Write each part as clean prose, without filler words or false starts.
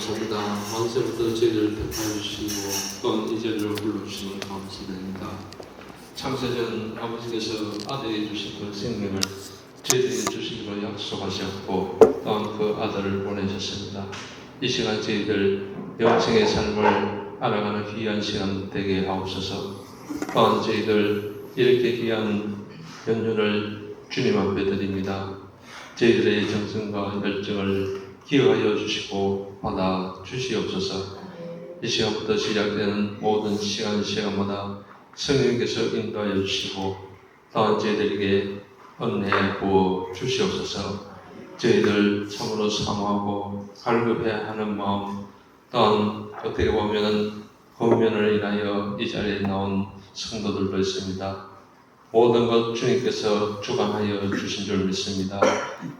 감사합니다. 만세부터 저희를 택하여 주시고 또한 이 자리를 불러주시니 감사드립니다. 창세전 아버지께서 아들이 주신 그 생명을 저희들에게 주시기로 약속하셨고 또한 그 아들을 보내셨습니다. 이 시간 저희들 영생의 삶을 알아가는 귀한 시간 되게 하옵소서. 또한 저희들 이렇게 귀한 연휴를 주님 앞에 드립니다. 저희들의 정성과 열정을 기억하여 주시고 받아 주시옵소서. 이 시간부터 시작되는 모든 시간마다 성령께서 인도하여 주시고 또한 저희들에게 은혜 부어 주시옵소서. 저희들 참으로 사모하고 갈급해야 하는 마음, 또한 어떻게 보면은 권면을 인하여 이 자리에 나온 성도들도 있습니다. 모든 것 주님께서 주관하여 주신 줄 믿습니다.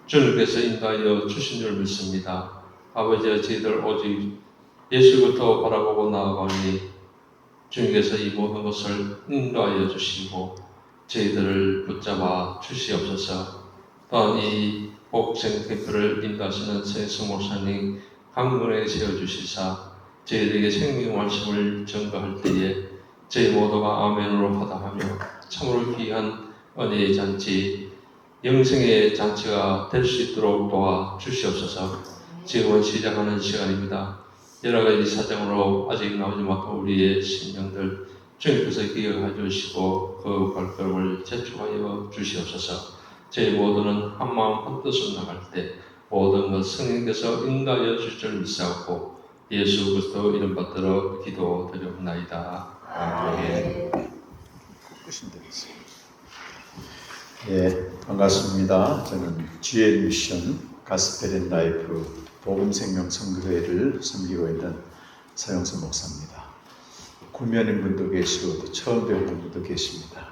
주님께서 인도하여 주신 줄 믿습니다. 아버지와 저희들 오직 예수부터 바라보고 나아가니 주님께서 이 모든 것을 인도하여 주시고 저희들을 붙잡아 주시옵소서. 또한 이 복생 캠프를 인도하시는 세승 목사님 강군에 세워주시사 저희들에게 생명 말씀을 전가할 때에 저희 모두가 아멘으로 하다하며 참으로 귀한 은혜의 잔치, 영생의 잔치가 될 수 있도록 도와 주시옵소서. 지금은 시작하는 시간입니다. 여러 가지 사정으로 아직 나오지 못한 우리의 심령들 주님께서 기억해 주시고 그 발걸음을 재촉하여 주시옵소서. 저희 모두는 한 마음 한 뜻으로 나갈 때 모든 것 성령께서 인도하여 주실 줄 믿사옵고 예수 그리스도 이름 받들어 기도드리옵나이다. 아멘. 예, 반갑습니다. 저는 GL 미션 가스펠 앤 라이프 복음생명 선교회를 섬기고 있는 서영수 목사입니다. 구면인 분도 계시고 또 처음 뵙는 분도 계십니다.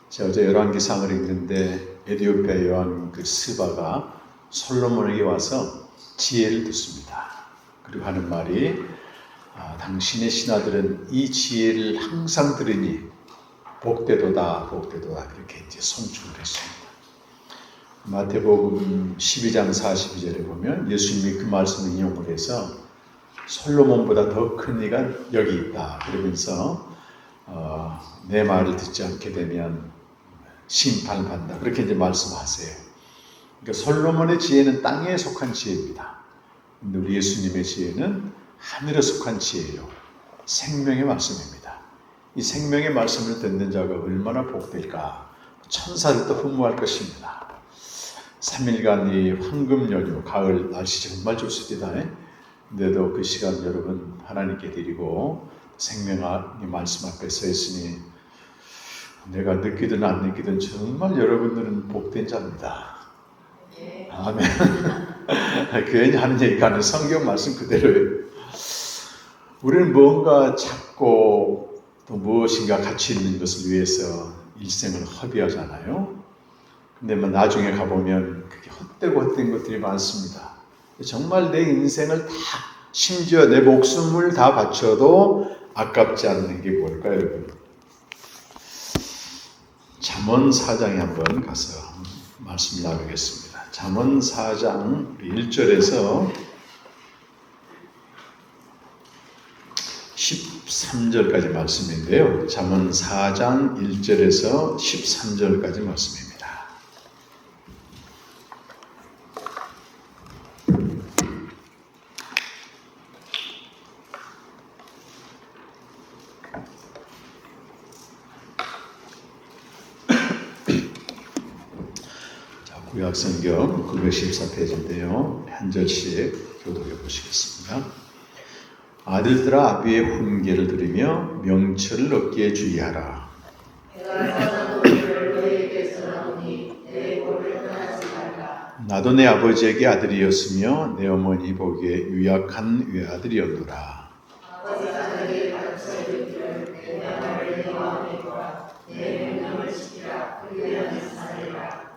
제가 어제 열왕기상을 읽는데 에티오피아 여왕 그 스바가 솔로몬에게 와서 지혜를 듣습니다. 그리고 하는 말이 당신의 신하들은 이 지혜를 항상 들으니 복되도다 복되도다 그렇게 이제 송축을 했습니다. 마태복음 12장 42절에 보면 예수님이 그 말씀을 인용을 해서 솔로몬보다 더 큰 이가 여기 있다 그러면서 내 말을 듣지 않게 되면 심판을 받는다 그렇게 이제 말씀하세요. 그러니까 솔로몬의 지혜는 땅에 속한 지혜입니다. 근데 우리 예수님의 지혜는 하늘에 속한 지혜예요. 생명의 말씀입니다. 이 생명의 말씀을 듣는 자가 얼마나 복될까. 천사들도 흠모할 것입니다. 3일간 이 황금 연휴, 가을 날씨 정말 좋습니다. 근데도 그 시간 여러분 하나님께 드리고 생명의 말씀 앞에 서 있으니 내가 느끼든 안 느끼든 정말 여러분들은 복된 자입니다. 아멘. 괜히 하는 얘기가 아니라 성경 말씀 그대로예요. 우리는 뭔가 찾고 또 무엇인가 가치 있는 것을 위해서 일생을 허비하잖아요. 근데 나중에 가보면 그게 헛된 것들이 많습니다. 정말 내 인생을 다 심지어 내 목숨을 다 바쳐도 아깝지 않는 게 뭘까요, 여러분? 잠언 4장에 한번 가서 말씀 나누겠습니다. 잠언 4장 1절에서 13절까지 말씀인데요. 잠언 4장 1절에서 13절까지 말씀입니다. 자, 구약성경 914페이지인데요. 한 절씩 교독해 보시겠습니다. 아들들아 아비의 훈계를 들으며 명철을 얻기에 주의하라. 나도 내 아버지에게 아들이었으며 내 어머니 보기에 유약한 외아들이었노라.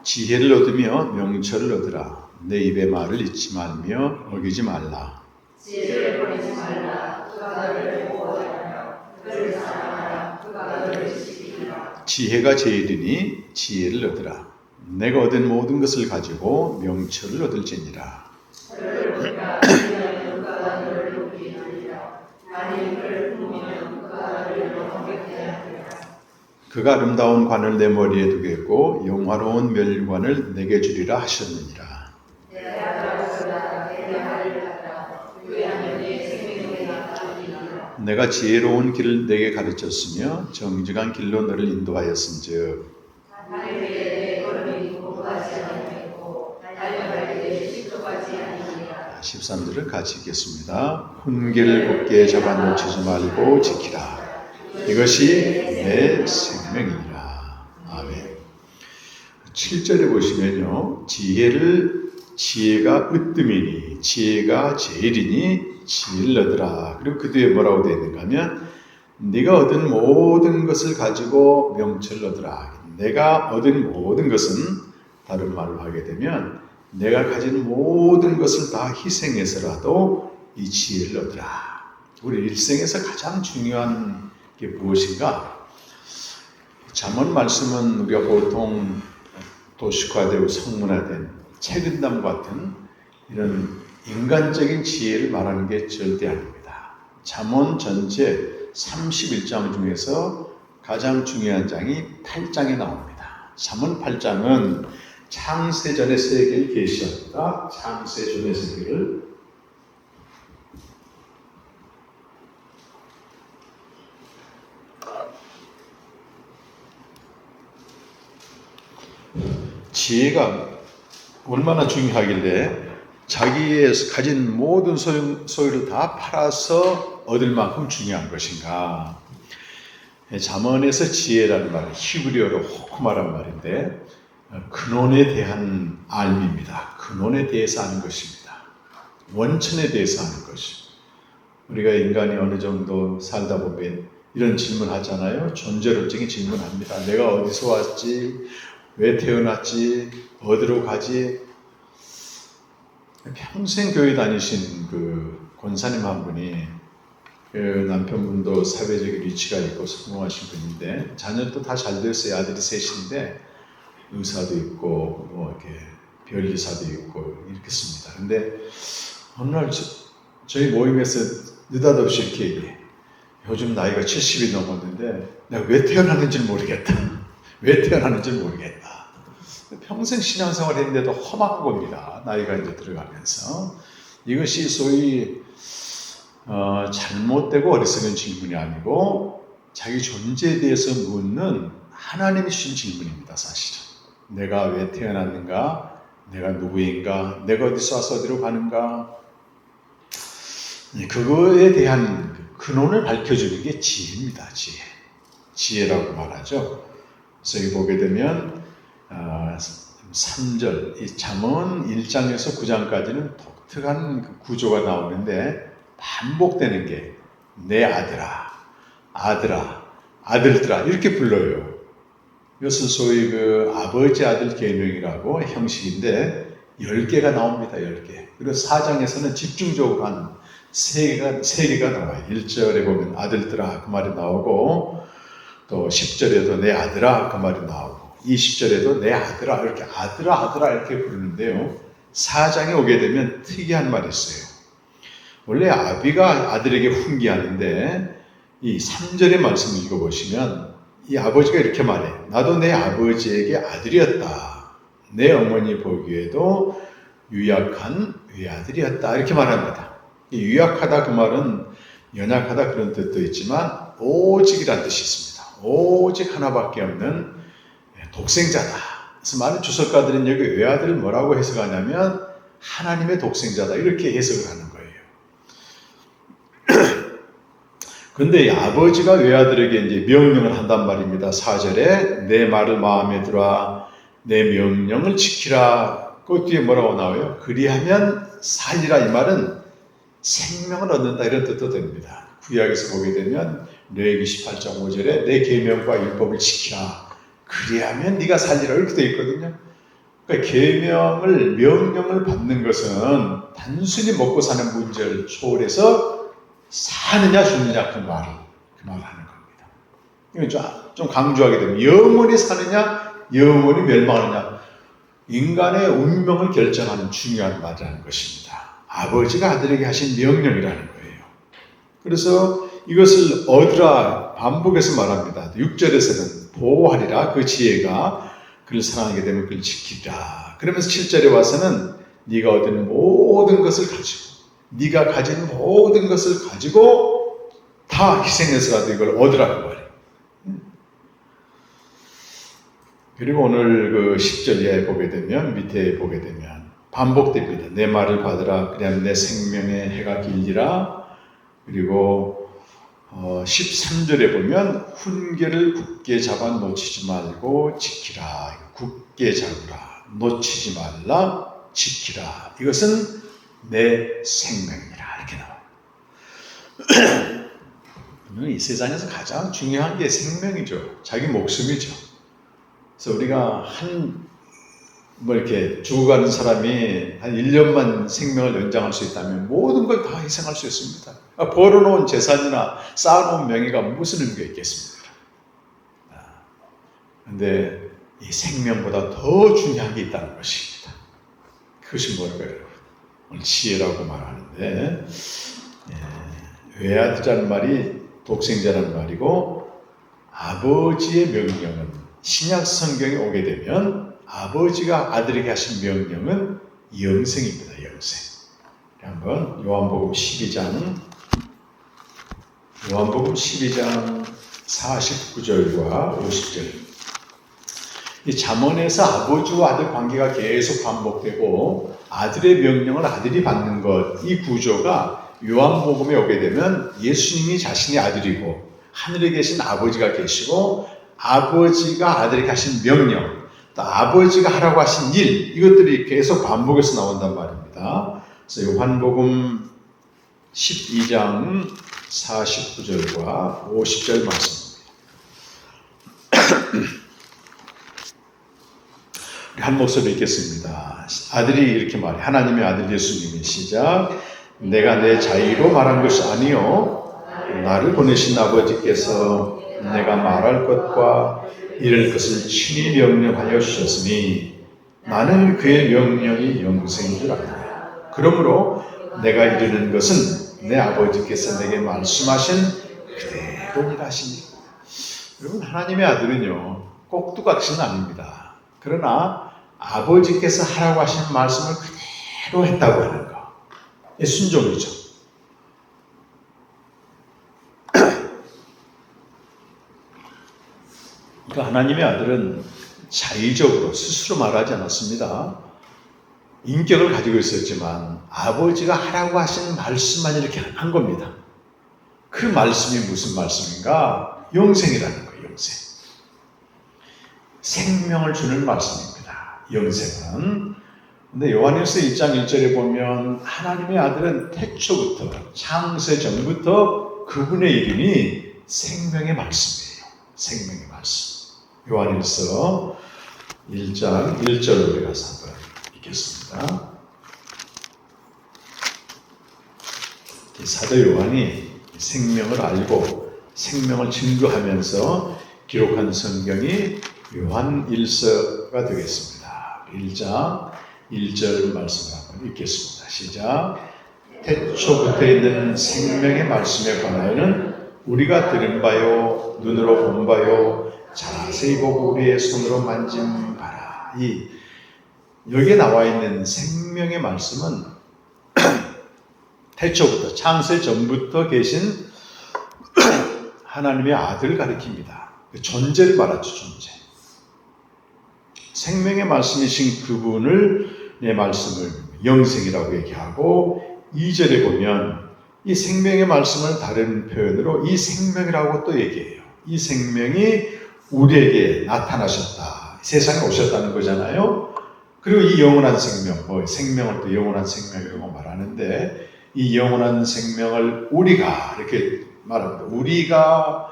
지혜를 얻으며 명철을 얻으라. 내 입의 말을 잊지 말며 어기지 말라. 지혜를 버리지 말라. 그가 너를 보호하며 그를 사랑하라. 그가 너를 지키리라. 지혜가 제일이니 지혜를 얻으라. 내가 얻은 모든 것을 가지고 명철을 얻을지니라. 그를 보니까 그가 너를 그가 아름다운 관을 내 머리에 두겠고 영화로운 멸관을 내게 주리라 하셨느니라. 내가 지혜로운 길을 내게 가르쳤으며 정직한 길로 너를 인도하였은즉 13절을 같이 읽겠습니다. 훈계를 굳게 잡아놓치지 말고 지키라. 이것이 내 생명이니라. 아멘. 7절에 보시면요. 지혜가 으뜸이니 지혜가 제일이니 지혜를 그리고 그 뒤에 뭐라고 되어 있는가 하면 네가 얻은 모든 것을 가지고 명철을 얻으라. 내가 얻은 모든 것은 다른 말로 하게 되면 내가 가진 모든 것을 다 희생해서라도 이 지혜를 얻으라. 우리 일생에서 가장 중요한 게 무엇인가? 잠언 말씀은 우리가 보통 도식화되고 성문화된 책은담 같은 이런 인간적인 지혜를 말하는 게 절대 아닙니다. 잠언 전체 31장 중에서 가장 중요한 장이 8장에 나옵니다. 잠언 8장은 창세전의 세계를 계시합니다. 창세전의 세계를 지혜가 얼마나 중요하길래 자기의 가진 모든 소유를 다 팔아서 얻을 만큼 중요한 것인가. 잠언에서 지혜라는 말은 히브리어로 호크마란 말인데 근원에 대한 알미입니다. 근원에 대해서 아는 것입니다. 원천에 대해서 아는 것입니다. 우리가 인간이 어느 정도 살다 보면 이런 질문 하잖아요. 존재론적인 질문합니다. 내가 어디서 왔지? 왜 태어났지? 어디로 가지? 평생 교회 다니신 그 권사님 한 분이 그 남편분도 사회적인 위치가 있고 성공하신 분인데 자녀도 다 잘 됐어요. 아들이 셋인데 의사도 있고 뭐 이렇게 변리사도 있고 이렇겠습니다. 근데 어느 날 저희 모임에서 느닷없이 이렇게 얘기해. 요즘 나이가 70이 넘었는데 내가 왜 태어났는지 모르겠다. 왜 태어났는지 모르겠다. 평생 신앙생활 했는데도 험한 겁니다. 나이가 이제 들어가면서. 이것이 소위 잘못되고 어리석은 질문이 아니고 자기 존재에 대해서 묻는 하나님이 주신 질문입니다. 사실은. 내가 왜 태어났는가? 내가 누구인가? 내가 어디서 와서 어디로 가는가? 그거에 대한 근원을 밝혀주는 게 지혜입니다. 지혜라고 말하죠. 그래서 여기 보게 되면 3절, 이 잠언 1장에서 9장까지는 독특한 구조가 나오는데 반복되는 게 내 아들아, 아들들아 이렇게 불러요. 이것은 소위 그 아버지 아들 계명이라고 형식인데 10개가 나옵니다. 10개. 그리고 4장에서는 집중적으로 한 3개가 나와요. 1절에 보면 아들들아 그 말이 나오고 또 10절에도 내 아들아 그 말이 나오고 20절에도 내 아들아 이렇게 아들아 이렇게 부르는데요. 4장에 오게 되면 특이한 말이 있어요. 원래 아비가 아들에게 훈계하는데 이 3절의 말씀을 읽어보시면 이 아버지가 이렇게 말해. 나도 내 아버지에게 아들이었다. 내 어머니 보기에도 유약한 외아들이었다. 이렇게 말합니다. 이 유약하다 그 말은 연약하다 그런 뜻도 있지만 오직이라는 뜻이 있습니다. 오직 하나밖에 없는 독생자다. 그래서 많은 주석가들은 여기 외아들을 뭐라고 해석하냐면 하나님의 독생자다. 이렇게 해석을 하는 거예요. 그런데 아버지가 외아들에게 이제 명령을 한단 말입니다. 4절에 내 말을 마음에 들어 내 명령을 지키라. 그 뒤에 뭐라고 나와요? 그리하면 살리라. 이 말은 생명을 얻는다 이런 뜻도 됩니다. 구약에서 보게 되면 레위기 18장 5절에 내 계명과 율법을 지키라. 그리하면 네가 살리라 이렇게 되어 있거든요. 그러니까 명령을 받는 것은 단순히 먹고 사는 문제를 초월해서 사느냐 죽느냐 그 말을 하는 겁니다. 이거 좀 강조하게 되면 영원히 사느냐 영원히 멸망하느냐 인간의 운명을 결정하는 중요한 말이라는 것입니다. 아버지가 아들에게 하신 명령이라는 거예요. 그래서 이것을 얻으라 반복해서 말합니다. 6절에서는 보호하리라 그 지혜가 그를 사랑하게 되면 그를 지키리라. 그러면서 7절에 와서는 네가 얻은 모든 것을 가지고 네가 가진 모든 것을 가지고 다 희생해서라도 이걸 얻으라고 말해요. 그리고 오늘 그 10절에 보게 되면 밑에 보게 되면 반복됩니다. 내 말을 받으라 그냥 내 생명의 해가 길리라. 그리고 13절에 보면 훈계를 굳게 잡아 놓치지 말고 지키라. 굳게 잡으라. 놓치지 말라. 지키라. 이것은 내 생명이라. 이렇게 나와요. 이 세상에서 가장 중요한 게 생명이죠. 자기 목숨이죠. 그래서 우리가 이렇게 죽어가는 사람이 한 1년만 생명을 연장할 수 있다면 모든 걸 다 희생할 수 있습니다. 벌어놓은 재산이나 쌓아놓은 명예가 무슨 의미가 있겠습니까? 그런데 이 생명보다 더 중요한 게 있다는 것입니다. 그것이 뭘까요, 여러분? 오늘 지혜라고 말하는데, 외아들이라는 말이 독생자라는 말이고, 아버지의 명령은 신약 성경에 오게 되면 아버지가 아들에게 하신 명령은 영생입니다. 영생. 한번 요한복음 12장 49절과 50절. 이 잠언에서 아버지와 아들 관계가 계속 반복되고 아들의 명령을 아들이 받는 것, 이 구조가 요한복음에 오게 되면 예수님이 자신의 아들이고 하늘에 계신 아버지가 계시고 아버지가 아들에게 하신 명령, 또 아버지가 하라고 하신 일, 이것들이 계속 반복해서 나온단 말입니다. 그래서 요한복음 12장 49절과 50절 말씀입니다. 한 목소리 읽겠습니다. 아들이 이렇게 말해. 하나님의 아들 예수님이 시작. 내가 내 자의로 말한 것이 아니요 나를 보내신 아버지께서 내가 말할 것과 이럴 것을 친히 명령하여 주셨으니 나는 그의 명령이 영생인 줄 압니다. 그러므로 내가 이르는 것은 내 아버지께서 내게 말씀하신 그대로 일하시니. 여러분, 하나님의 아들은요 꼭두각시는 아닙니다. 그러나 아버지께서 하라고 하신 말씀을 그대로 했다고 하는 거, 순종이죠. 그러니까 하나님의 아들은 자의적으로 스스로 말하지 않았습니다. 인격을 가지고 있었지만 아버지가 하라고 하신 말씀만 이렇게 한 겁니다. 그 말씀이 무슨 말씀인가? 영생이라는 거예요. 영생. 생명을 주는 말씀입니다. 영생은. 근데 요한일서 1장 1절에 보면 하나님의 아들은 태초부터 창세 전부터 그분의 이름이 생명의 말씀이에요. 생명의 말씀. 요한일서 1장 1절로 우리 가서 한번 읽겠습니다. 사도 요한이 생명을 알고 생명을 증거하면서 기록한 성경이 요한일서가 되겠습니다. 1장 1절 말씀을 한번 읽겠습니다. 시작. 태초부터 있는 생명의 말씀에 관하여는 우리가 들은 바요 눈으로 본 바요 자세히 보고 우리의 손으로 만진 바라. 여기에 나와 있는 생명의 말씀은 태초부터 창세 전부터 계신 하나님의 아들을 가리킵니다. 존재를 말하죠. 존재. 생명의 말씀이신 그분을 내 말씀을 영생이라고 얘기하고 2절에 보면 이 생명의 말씀을 다른 표현으로 이 생명이라고 또 얘기해요. 이 생명이 우리에게 나타나셨다. 세상에 오셨다는 거잖아요. 그리고 이 영원한 생명, 생명을 또 영원한 생명이라고 말하는데 이 영원한 생명을 우리가 이렇게 말합니다. 우리가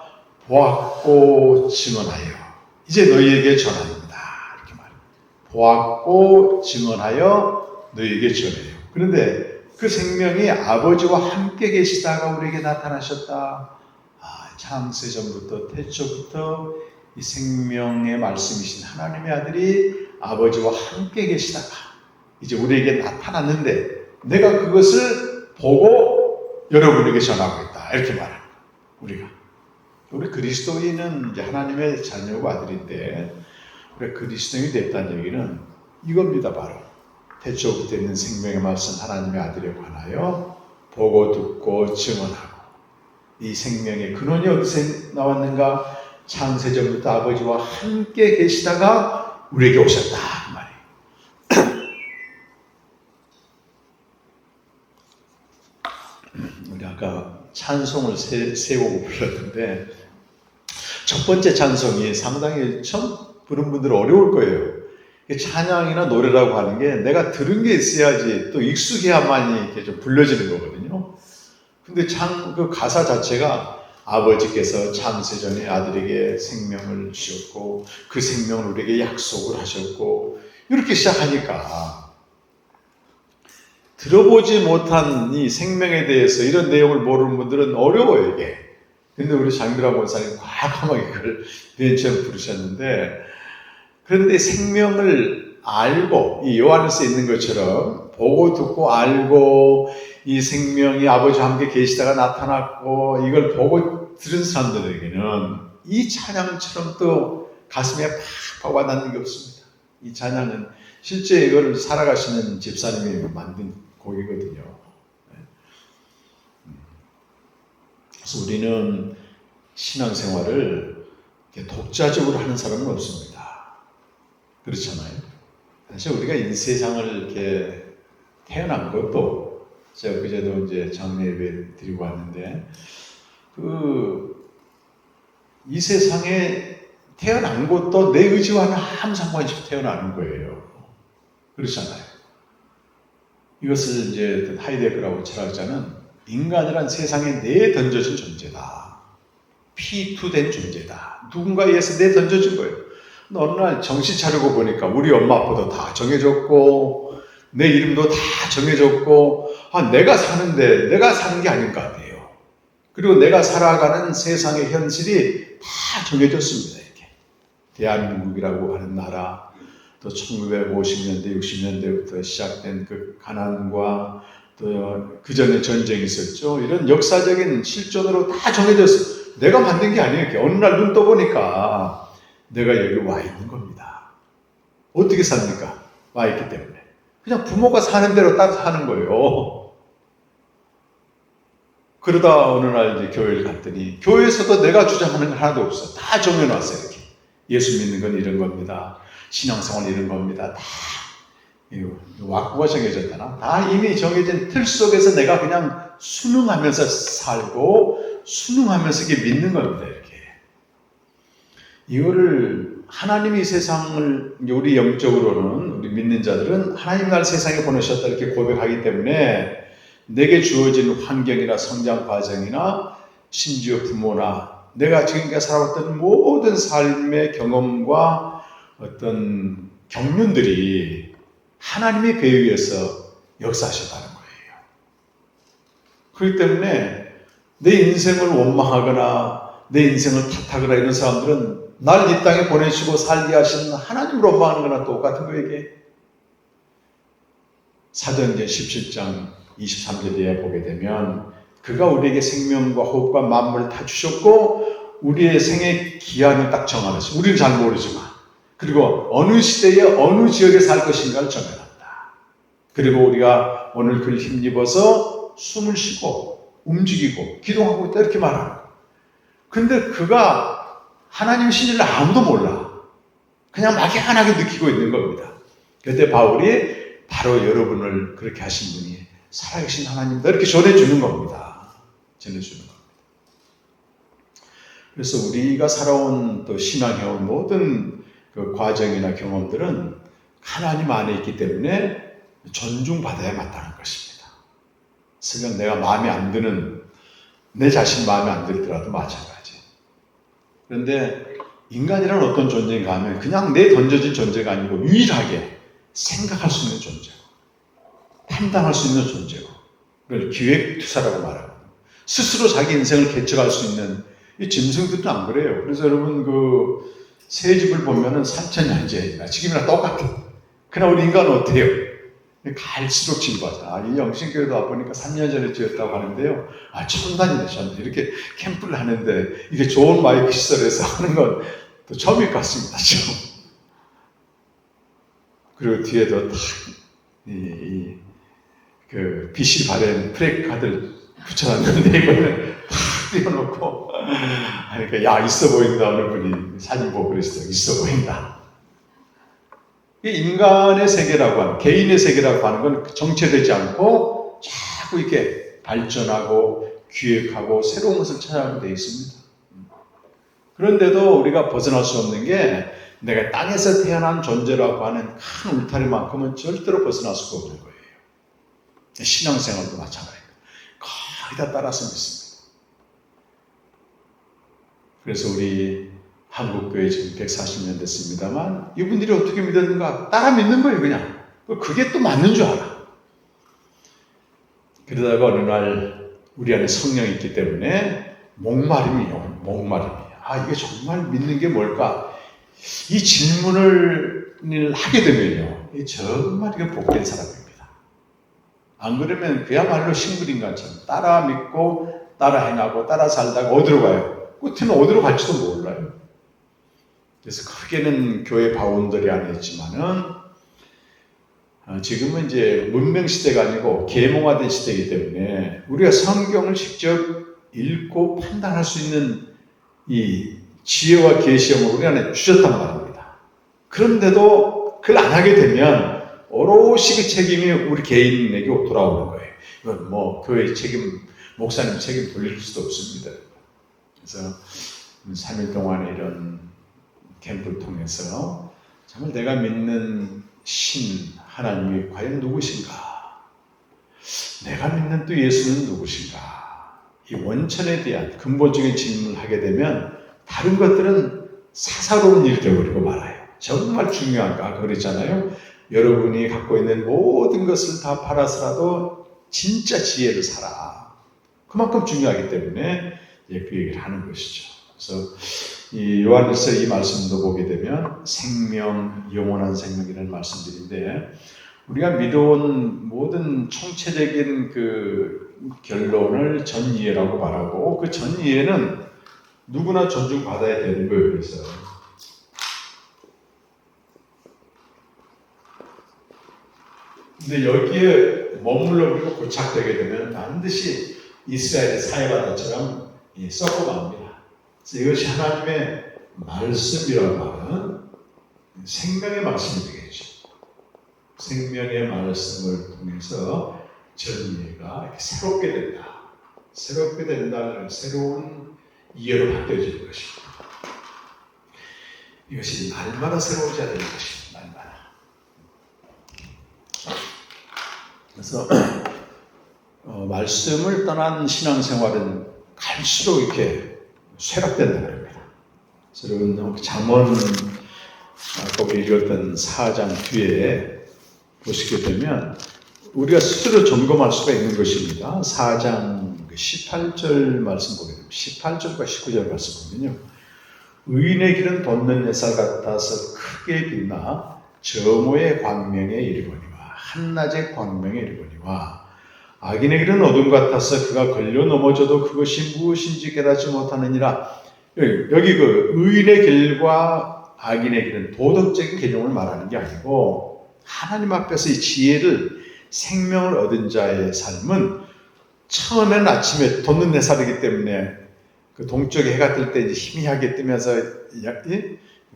보았고 증언하여 이제 너희에게 전합니다. 이렇게 말합니다. 보았고 증언하여 너희에게 전해요. 그런데 그 생명이 아버지와 함께 계시다가 우리에게 나타나셨다. 창세 전부터 태초부터 이 생명의 말씀이신 하나님의 아들이 아버지와 함께 계시다가 이제 우리에게 나타났는데 내가 그것을 보고 여러분에게 전하고 있다. 이렇게 말하는 거예요. 우리 그리스도인은 이제 하나님의 자녀고 아들인데 우리가 그리스도인이 됐다는 얘기는 이겁니다. 바로 태초부터 있는 생명의 말씀 하나님의 아들에 관하여 보고 듣고 증언하고 이 생명의 근원이 어디서 나왔는가? 창세전부터 아버지와 함께 계시다가 우리에게 오셨다 그 말이에요. 우리 아까 찬송을 세 곡을 불렀는데 첫 번째 찬송이 상당히 처음 부른 분들은 어려울 거예요. 찬양이나 노래라고 하는 게 내가 들은 게 있어야지 또 익숙해야만이 이렇게 좀 불려지는 거거든요. 근데 그 가사 자체가 아버지께서 창세전에 아들에게 생명을 주셨고 그 생명을 우리에게 약속을 하셨고 이렇게 시작하니까 들어보지 못한 이 생명에 대해서 이런 내용을 모르는 분들은 어려워요 이게. 근데 우리 장미라 권사님 과감하게 그걸 맨처음 부르셨는데 그런데 생명을 알고 이 요한에서 있는 것처럼 보고 듣고 알고 이 생명이 아버지와 함께 계시다가 나타났고 이걸 보고 들은 사람들에게는 이 찬양처럼 또 가슴에 팍팍 와닿는 게 없습니다. 이 찬양은 실제 이걸 살아가시는 집사님이 만든 곡이거든요. 그래서 우리는 신앙생활을 독자적으로 하는 사람은 없습니다. 그렇잖아요. 사실 우리가 이 세상을 이렇게 태어난 것도 제가 그제도 이제 장례 예배 드리고 왔는데 이 세상에 태어난 것도 내 의지와는 아무 상관이 없이 태어나는 거예요. 그렇잖아요. 이것을 이제 하이데거라고 철학자는 인간이란 세상에 내던져진 존재다. 피투된 존재다. 누군가에 의해서 내던져진 거예요. 어느 날 정신 차리고 보니까 우리 엄마 아빠도 다 정해졌고 내 이름도 다 정해졌고 내가 사는데 내가 사는 게 아닌 것 같아요. 그리고 내가 살아가는 세상의 현실이 다 정해졌습니다. 이렇게 대한민국이라고 하는 나라 또 1950년대 60년대부터 시작된 그 가난과 또 그 전에 전쟁이 있었죠. 이런 역사적인 실존으로 다 정해졌어요. 내가 만든 게 아니에요. 어느 날 눈 떠보니까 내가 여기 와 있는 겁니다. 어떻게 삽니까? 와 있기 때문에. 그냥 부모가 사는 대로 따라 사는 거예요. 그러다 어느 날 이제 교회를 갔더니 교회에서도 내가 주장하는 건 하나도 없어. 다 정해놨어요. 이렇게. 예수 믿는 건 이런 겁니다. 신앙생활 이런 겁니다. 다 왁구가 정해졌잖아. 다 이미 정해진 틀 속에서 내가 그냥 순응하면서 살고 순응하면서 이게 믿는 겁니다. 이렇게. 이거를 하나님이 세상을 우리 영적으로는 우리 믿는 자들은 하나님 날 세상에 보내셨다 이렇게 고백하기 때문에 내게 주어진 환경이나 성장 과정이나 심지어 부모나 내가 지금까지 살아왔던 모든 삶의 경험과 어떤 경륜들이 하나님의 배후에서 역사하셨다는 거예요. 그렇기 때문에 내 인생을 원망하거나 내 인생을 탓하거나 이런 사람들은 날 이 땅에 보내시고 살게 하시는 하나님을 원망하는 거나 똑같은 거에게 사도행전 17장 23절에 보게 되면 그가 우리에게 생명과 호흡과 만물을 다 주셨고 우리의 생의 기한을 딱 정하셨어요. 우리는 잘 모르지만 그리고 어느 시대에 어느 지역에 살 것인가를 정해놨다. 그리고 우리가 오늘 그를 힘입어서 숨을 쉬고 움직이고 기도하고 있다 이렇게 말하는 거예요. 근데 그가 하나님 신을 아무도 몰라. 그냥 막연하게 느끼고 있는 겁니다. 그때 바울이 바로 여러분을 그렇게 하신 분이 살아계신 하나님이다 이렇게 전해주는 겁니다. 전해주는 겁니다. 그래서 우리가 살아온 또 신앙해온 모든 그 과정이나 경험들은 하나님 안에 있기 때문에 존중받아야 마땅한 것입니다. 설령 내가 마음에 안 드는 내 자신 마음에 안 들더라도 마찬가지. 그런데 인간이란 어떤 존재인가 하면 그냥 내 던져진 존재가 아니고 유일하게 생각할 수 있는 존재고 판단할 수 있는 존재고 그걸 기획투사라고 말하고 스스로 자기 인생을 개척할 수 있는 이 짐승들도 안 그래요. 그래서 여러분 그 새 집을 보면은 3,000년째 지금이랑 똑같아. 그러나 우리 인간은 어때요? 갈수록 진부하잖아. 이 영신교회도 와보니까 3년 전에 지었다고 하는데요. 처음 다니네, 저한테. 이렇게 캠프를 하는데, 이게 좋은 마이크 시설에서 하는 건 또 처음일 것 같습니다, 좀. 그리고 뒤에도 딱, 빛이 바랜 프레카드를 붙여놨는데, 이거는 탁 띄워놓고, 그러니까, 야, 있어 보인다. 어느 분이 사진 보고 그랬어요. 있어 보인다. 인간의 세계라고 하는, 개인의 세계라고 하는 건 정체되지 않고 자꾸 이렇게 발전하고 기획하고 새로운 것을 찾아가게 되어 있습니다. 그런데도 우리가 벗어날 수 없는 게 내가 땅에서 태어난 존재라고 하는 큰 울타리만큼은 절대로 벗어날 수가 없는 거예요. 신앙생활도 마찬가지입니다. 거의 다 따라서 믿습니다. 그래서 우리 한국교회 지금 140년 됐습니다만 이분들이 어떻게 믿었는가 따라 믿는 거예요. 그냥 그게 또 맞는 줄 알아. 그러다가 어느 날 우리 안에 성령이 있기 때문에 목마름이요. 목마름이. 이게 정말 믿는 게 뭘까? 이 질문을 하게 되면요. 정말 이게 복된 사람입니다. 안 그러면 그야말로 싱글인간처럼 따라 믿고 따라 행하고 따라 살다가 어디로 가요? 끝에는 어디로 갈지도 몰라요. 그래서 크게는 교회 바운더리 안에 있지만은 지금은 이제 문명 시대가 아니고 계몽화된 시대이기 때문에 우리가 성경을 직접 읽고 판단할 수 있는 이 지혜와 계시형을 우리 안에 주셨단 말입니다. 그런데도 그걸 안 하게 되면 오롯이 그 책임이 우리 개인에게 돌아오는 거예요. 이건 뭐 교회 책임, 목사님 책임 돌릴 수도 없습니다. 그래서 3일 동안에 이런 캠프를 통해서 정말 내가 믿는 신 하나님이 과연 누구신가? 내가 믿는 또 예수는 누구신가? 이 원천에 대한 근본적인 질문을 하게 되면 다른 것들은 사사로운 일이 되어버리고 말아요. 정말 중요한가? 그랬잖아요. 여러분이 갖고 있는 모든 것을 다 팔아서라도 진짜 지혜를 사라. 그만큼 중요하기 때문에 그 얘기를 하는 것이죠. 그래서 이 요한일서 이 말씀도 보게 되면 생명, 영원한 생명이라는 말씀들인데 우리가 믿어온 모든 총체적인 그 결론을 전이해라고 말하고 그 전이해는 누구나 존중받아야 되는 거예요. 그래서 근데 여기에 머물러 그리고 고착되게 되면 반드시 이스라엘의 사회바다처럼 썩어갑니다. 그래서 이것이 하나님의 말씀이라고 하는 생명의 말씀이 되겠죠. 생명의 말씀을 통해서 전이해가 이렇게 새롭게 된다. 새롭게 된다는 새로운 이해로 바뀌어지는 것입니다. 이것이 날마다 새로워져야 되는 것입니다. 날마다. 그래서 말씀을 떠난 신앙생활은 갈수록 이렇게 쇠락된다는 겁니다. 그래서 여러분 잠언 아까 우리 읽었던 4장 뒤에 보시게 되면 우리가 스스로 점검할 수가 있는 것입니다. 4장 18절 말씀 보게 됩니다. 18절과 19절 말씀 보면요. 의인의 길은 돋는 햇살 같아서 크게 빛나 저모의 광명에 이르거니와 한낮의 광명에 이르거니와 악인의 길은 어둠 같아서 그가 걸려 넘어져도 그것이 무엇인지 깨닫지 못하느니라. 여기 그 의인의 길과 악인의 길은 도덕적인 개념을 말하는 게 아니고 하나님 앞에서 이 지혜를 생명을 얻은 자의 삶은 처음에는 아침에 돋는 햇살이기 때문에 그 동쪽에 해가 뜰 때 이제 희미하게 뜨면서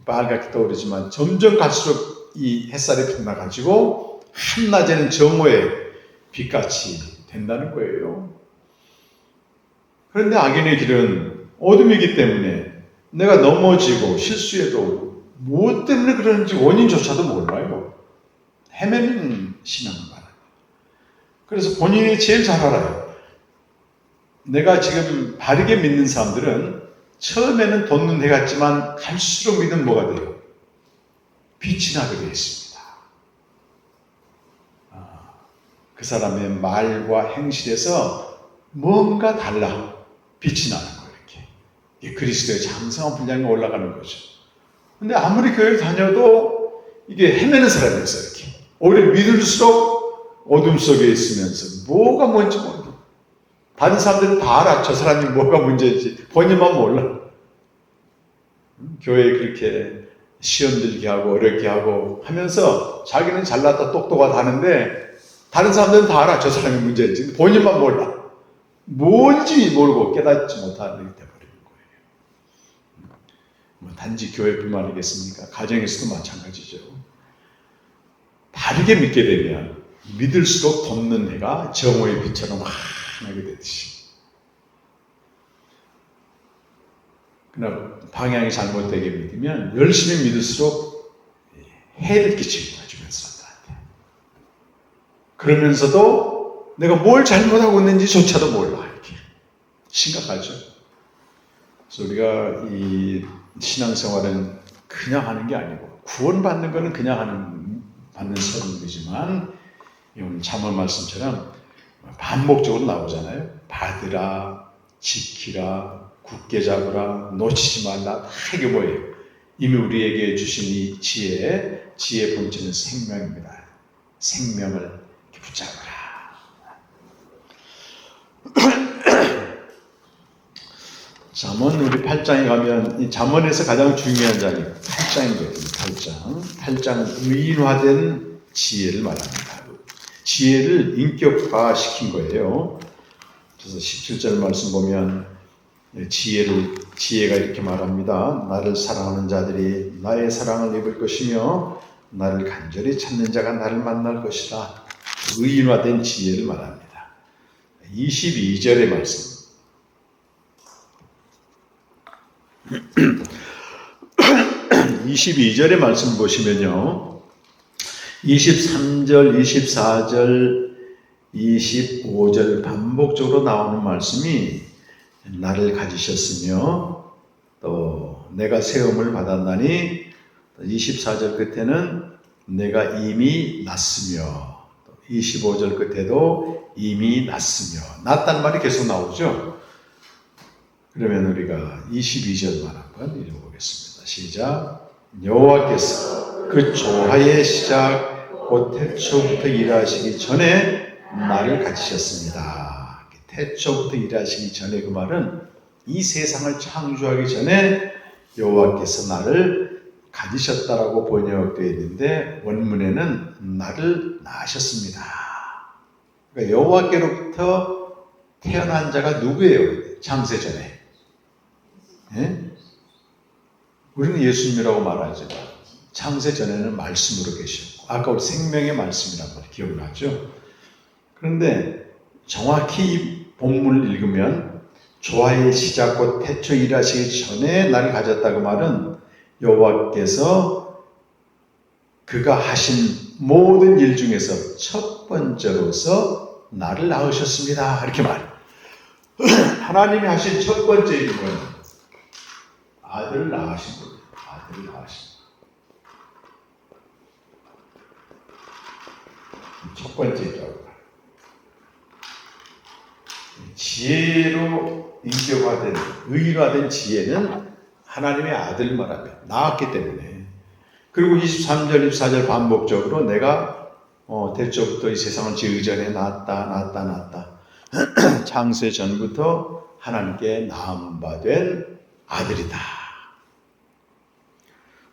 빨갛게 떠오르지만 점점 갈수록 이 햇살이 빛나가지고 한낮에는 정오의 빛같이 된다는 거예요. 그런데 악인의 길은 어둠이기 때문에 내가 넘어지고 실수해도 무엇 때문에 그러는지 원인조차도 몰라요. 헤매는 신앙을 말합니다. 그래서 본인이 제일 잘 알아요. 내가 지금 바르게 믿는 사람들은 처음에는 돋는 해 같지만 갈수록 믿으면 뭐가 돼요? 빛이 나게 되어 있습니다. 그 사람의 말과 행실에서 뭔가 달라 빛이 나는 거예요. 이렇게 그리스도의 장성한 분량이 올라가는 거죠. 근데 아무리 교회를 다녀도 이게 헤매는 사람이었어요. 이렇게 오히려 믿을수록 어둠 속에 있으면서 뭐가 뭔지 모르고 다른 사람들은 다 알아. 저 사람이 뭐가 문제인지 본인만 몰라. 교회에 그렇게 시험 들게 하고 어렵게 하고 하면서 자기는 잘났다 똑똑하다 하는데 다른 사람들은 다 알아. 저 사람이 문제인지 본인만 몰라. 뭔지 모르고 깨닫지 못하게 돼버리는 거예요. 뭐 단지 교회뿐만 아니겠습니까? 가정에서도 마찬가지죠. 바르게 믿게 되면 믿을수록 돋는 해가 정오의 빛처럼 환하게 되듯이. 그러나 방향이 잘못되게 믿으면 열심히 믿을수록 해를 끼치는 거야, 주변 사람들한테. 그러면서도 내가 뭘 잘못하고 있는지조차도 몰라. 이렇게 심각하죠. 그래서 우리가 이 신앙생활은 그냥 하는 게 아니고 구원받는 거는 그냥 받는 선물이지만 오늘 잠언 말씀처럼 반복적으로 나오잖아요. 받으라, 지키라, 굳게 잡으라, 놓치지 말라. 다 이게 뭐예요? 이미 우리에게 주신 이 지혜의 본체는 생명입니다. 생명을 붙잡으라. 잠언 우리 8장에 가면 이 잠언에서 가장 중요한 장이 8장이거든요. 8장은 의인화된 지혜를 말합니다. 지혜를 인격화시킨 거예요. 그래서 17절 말씀 보면 지혜가 이렇게 말합니다. 나를 사랑하는 자들이 나의 사랑을 입을 것이며 나를 간절히 찾는 자가 나를 만날 것이다. 의인화된 지혜를 말합니다. 22절의 말씀. 22절의 말씀 보시면요. 23절, 24절, 25절 반복적으로 나오는 말씀이 나를 가지셨으며 또 내가 세움을 받았나니 24절 끝에는 내가 이미 났으며 25절 끝에도 이미 났으며 났다는 말이 계속 나오죠. 그러면 우리가 22절만 한번 읽어보겠습니다. 시작. 여호와께서 그 조화의 시작 곧 태초부터 일하시기 전에 나를 가지셨습니다. 태초부터 일하시기 전에 그 말은 이 세상을 창조하기 전에 여호와께서 나를 가지셨다라고 번역되어 있는데 원문에는 나를 낳으셨습니다. 그러니까 여호와께로부터 태어난 자가 누구예요? 창세 전에. 예? 우리는 예수님이라고 말하지만 창세 전에는 말씀으로 계셨고 아까 우리 생명의 말씀이란 말 기억나죠? 그런데 정확히 이 본문을 읽으면 조화의 시작 곧 태초 일하시기 전에 나를 가졌다 그 말은 여호와께서 그가 하신 모든 일 중에서 첫 번째로서 나를 낳으셨습니다. 이렇게 말해요. 하나님이 하신 첫 번째 일은 아들을 낳으신 거예요. 아들을 낳으신 거예요. 첫 번째 일이라고. 지혜로 인격화된, 의인화된 지혜는 하나님의 아들 말하며 나왔기 때문에. 그리고 23절, 24절 반복적으로 내가 태초부터 이 세상을 지으기 전에 낳았다. 창세 전부터 하나님께 낳은 바 된 아들이다.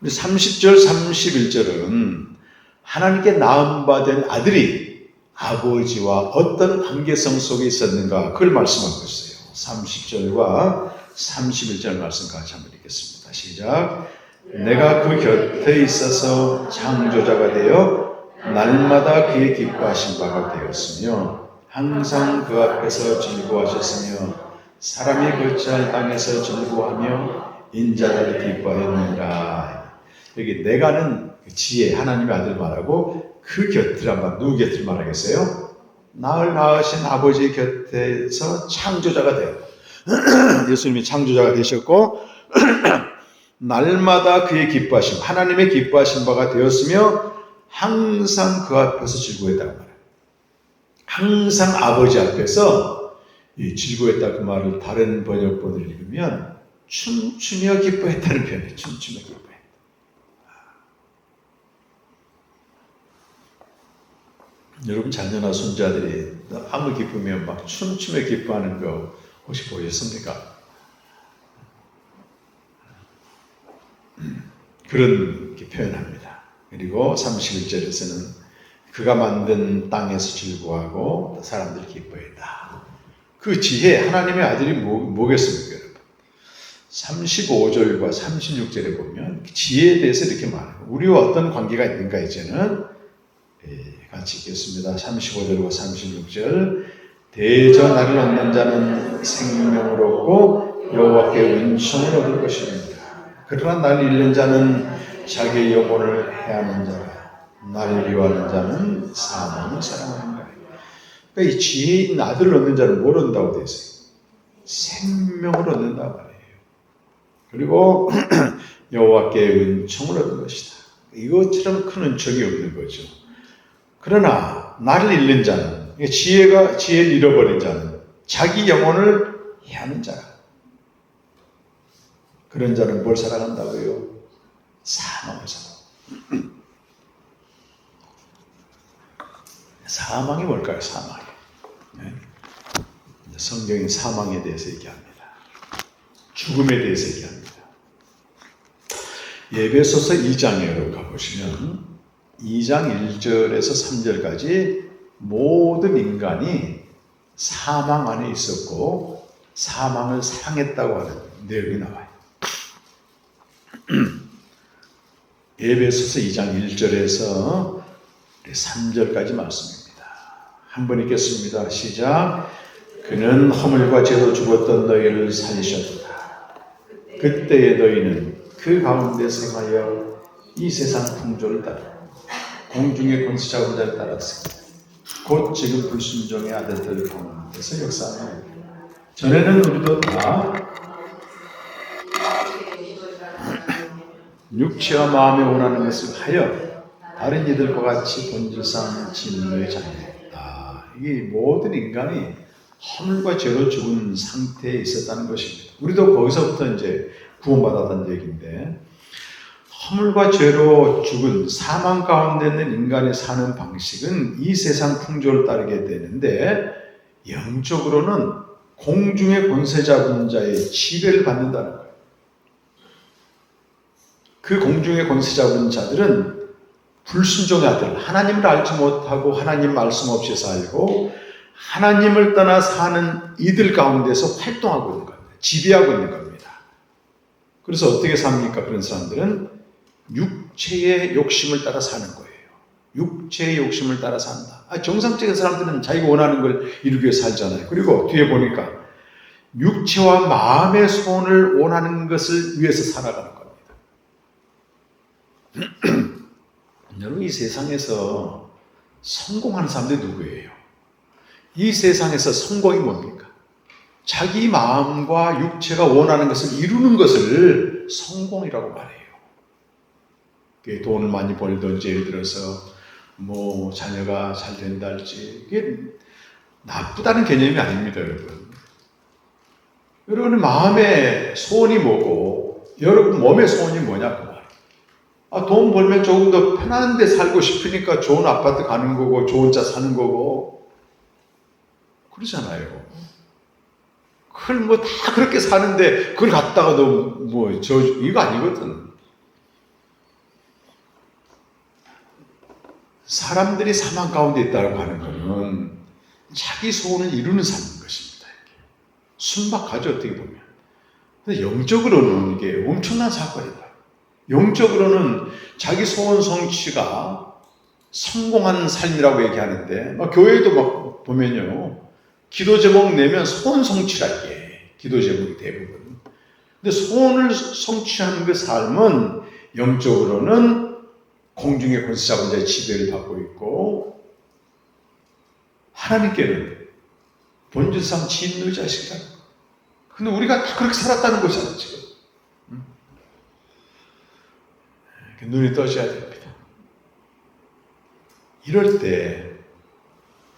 우리 30절, 31절은 하나님께 낳은 바 된 아들이 아버지와 어떤 관계성 속에 있었는가 그걸 말씀하고 있어요. 30절과 31절 말씀 같이 한번 읽겠습니다. 시작. 내가 그 곁에 있어서 창조자가 되어 날마다 그의 기뻐하신 바가 되었으며 항상 그 앞에서 즐거워하셨으며 사람이 거처할 땅에서 즐거워하며 인자를 기뻐하였느니라. 여기 내가는 지혜 하나님의 아들 말하고 그 곁이란 말 누구 곁을 말하겠어요? 나를 낳으신 아버지 곁에서 창조자가 돼요. 예수님이 창조자가 되셨고 날마다 그의 기뻐하심 하나님의 기뻐하신 바가 되었으며 항상 그 앞에서 즐거워했다고 말해요. 항상 아버지 앞에서 즐거워했다 그 말을 다른 번역본을 읽으면 춤추며 기뻐했다는 표현이에요. 춤추며 기뻐했다. 여러분 자녀나 손자들이 아무 기쁘면 막 춤추며 기뻐하는 거 혹시 보셨습니까? 그런 표현합니다. 그리고 31절에서는 그가 만든 땅에서 즐거워하고 사람들이 기뻐했다. 그 지혜 하나님의 아들이 뭐겠습니까, 여러분? 35절과 36절에 보면 지혜에 대해서 이렇게 말해요. 우리와 어떤 관계가 있는가 이제는 같이 읽겠습니다. 35절과 36절. 대저 나를 얻는 자는 생명을 얻고 여호와께 은총을 얻을 것입니다. 그러나 나를 잃는 자는 자기의 영혼을 해하는 자라. 나를 미워하는 자는 사망을 사랑하는 거예요. 그러니까 이 지혜 있는 아들을 얻는 자는 뭘 얻는다고 되어 있어요? 생명을 얻는다 말이에요. 그리고 여호와께 은총을 얻는 것이다. 이것처럼 큰 은총이 없는 거죠. 그러나 나를 잃는 자는, 지혜를 잃어버린 자는 자기 영혼을 해하는 자라. 그런 자는 뭘 사랑한다고요? 사망을 사랑. 사망이 뭘까요? 사망이. 성경이 사망에 대해서 얘기합니다. 죽음에 대해서 얘기합니다. 에베소서 2장에 여러분 가보시면 2장 1절에서 3절까지 모든 인간이 사망 안에 있었고 사망을 사랑했다고 하는 내용이 나와요. 에베소서 2장 1절에서 3절까지 말씀입니다. 한번 읽겠습니다. 시작. 그는 허물과 죄로 죽었던 너희를 살리셨다. 그때의 너희는 그 가운데 생하여 이 세상 풍조를 따라 공중의 권세 잡은 자를 따랐습니다. 곧 지금 불순종의 아들들 가운데서 역사하는 전에는 우리도 다 육체와 마음에 원하는 것을 하여 다른 이들과 같이 본질상 진노의 자녀였다. 이게 모든 인간이 허물과 죄로 죽은 상태에 있었다는 것입니다. 우리도 거기서부터 이제 구원받았다는 얘기인데, 허물과 죄로 죽은 사망 가운데 있는 인간이 사는 방식은 이 세상 풍조를 따르게 되는데, 영적으로는 공중의 권세 잡은 자의 지배를 받는다는 거예요. 그 공중의 권세 잡은 자들은 불순종의 아들, 하나님을 알지 못하고 하나님 말씀 없이 살고 하나님을 떠나 사는 이들 가운데서 활동하고 있는 겁니다. 지배하고 있는 겁니다. 그래서 어떻게 삽니까? 그런 사람들은 육체의 욕심을 따라 사는 거예요. 육체의 욕심을 따라 산다. 정상적인 사람들은 자기가 원하는 걸 이루기 위해 살잖아요. 그리고 뒤에 보니까 육체와 마음의 소원을 원하는 것을 위해서 살아가는 겁니다. 여러분, 이 세상에서 성공하는 사람들이 누구예요? 이 세상에서 성공이 뭡니까? 자기 마음과 육체가 원하는 것을 이루는 것을 성공이라고 말해요. 돈을 많이 벌든지, 예를 들어서 뭐 자녀가 잘 된다든지, 이게 나쁘다는 개념이 아닙니다, 여러분. 여러분의 마음의 소원이 뭐고 여러분 몸의 소원이 뭐냐 그 말. 돈 벌면 조금 더 편한 데 살고 싶으니까 좋은 아파트 가는 거고 좋은 차 사는 거고 그러잖아요. 그걸 뭐 다 그렇게 사는데 그걸 갖다가도 뭐 이거 아니거든. 사람들이 사망 가운데 있다고 하는 것은 자기 소원을 이루는 삶인 것입니다. 순박하죠, 어떻게 보면. 근데 영적으로는 이게 엄청난 사건이다. 영적으로는 자기 소원 성취가 성공한 삶이라고 얘기하는데, 교회도 막 보면요, 기도 제목 내면 소원 성취라 이게 기도 제목이 대부분. 근데 소원을 성취하는 그 삶은 영적으로는 공중의 권세 잡은 자의 지배를 받고 있고, 하나님께는 본질상 진노의 자식이다. 근데 우리가 다 그렇게 살았다는 것이잖아요, 지금. 눈이 떠져야 됩니다. 이럴 때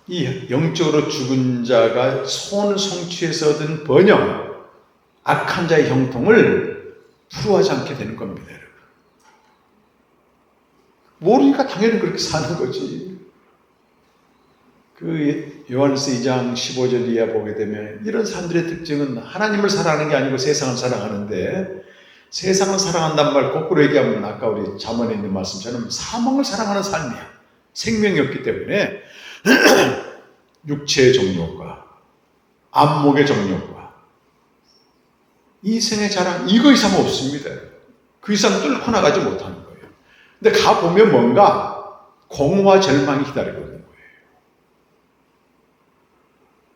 이 영적으로 죽은 자가 소원을 성취해서 얻은 번영, 악한 자의 형통을 풀어하지 않게 되는 겁니다, 여러분. 모르니까 당연히 그렇게 사는 거지. 그 요한일서 2장 15절 이하 보게 되면 이런 사람들의 특징은 하나님을 사랑하는 게 아니고 세상을 사랑하는데, 세상을 사랑한다는 말 거꾸로 얘기하면 아까 우리 잠언에 있는 말씀처럼 사망을 사랑하는 삶이야. 생명이 없기 때문에 육체의 정욕과 안목의 정욕과 이생의 자랑, 이거 이상 없습니다. 그 이상 뚫고 나가지 못하는 거예요. 근데 가보면 뭔가 공허와 절망이 기다리고 있는 거예요.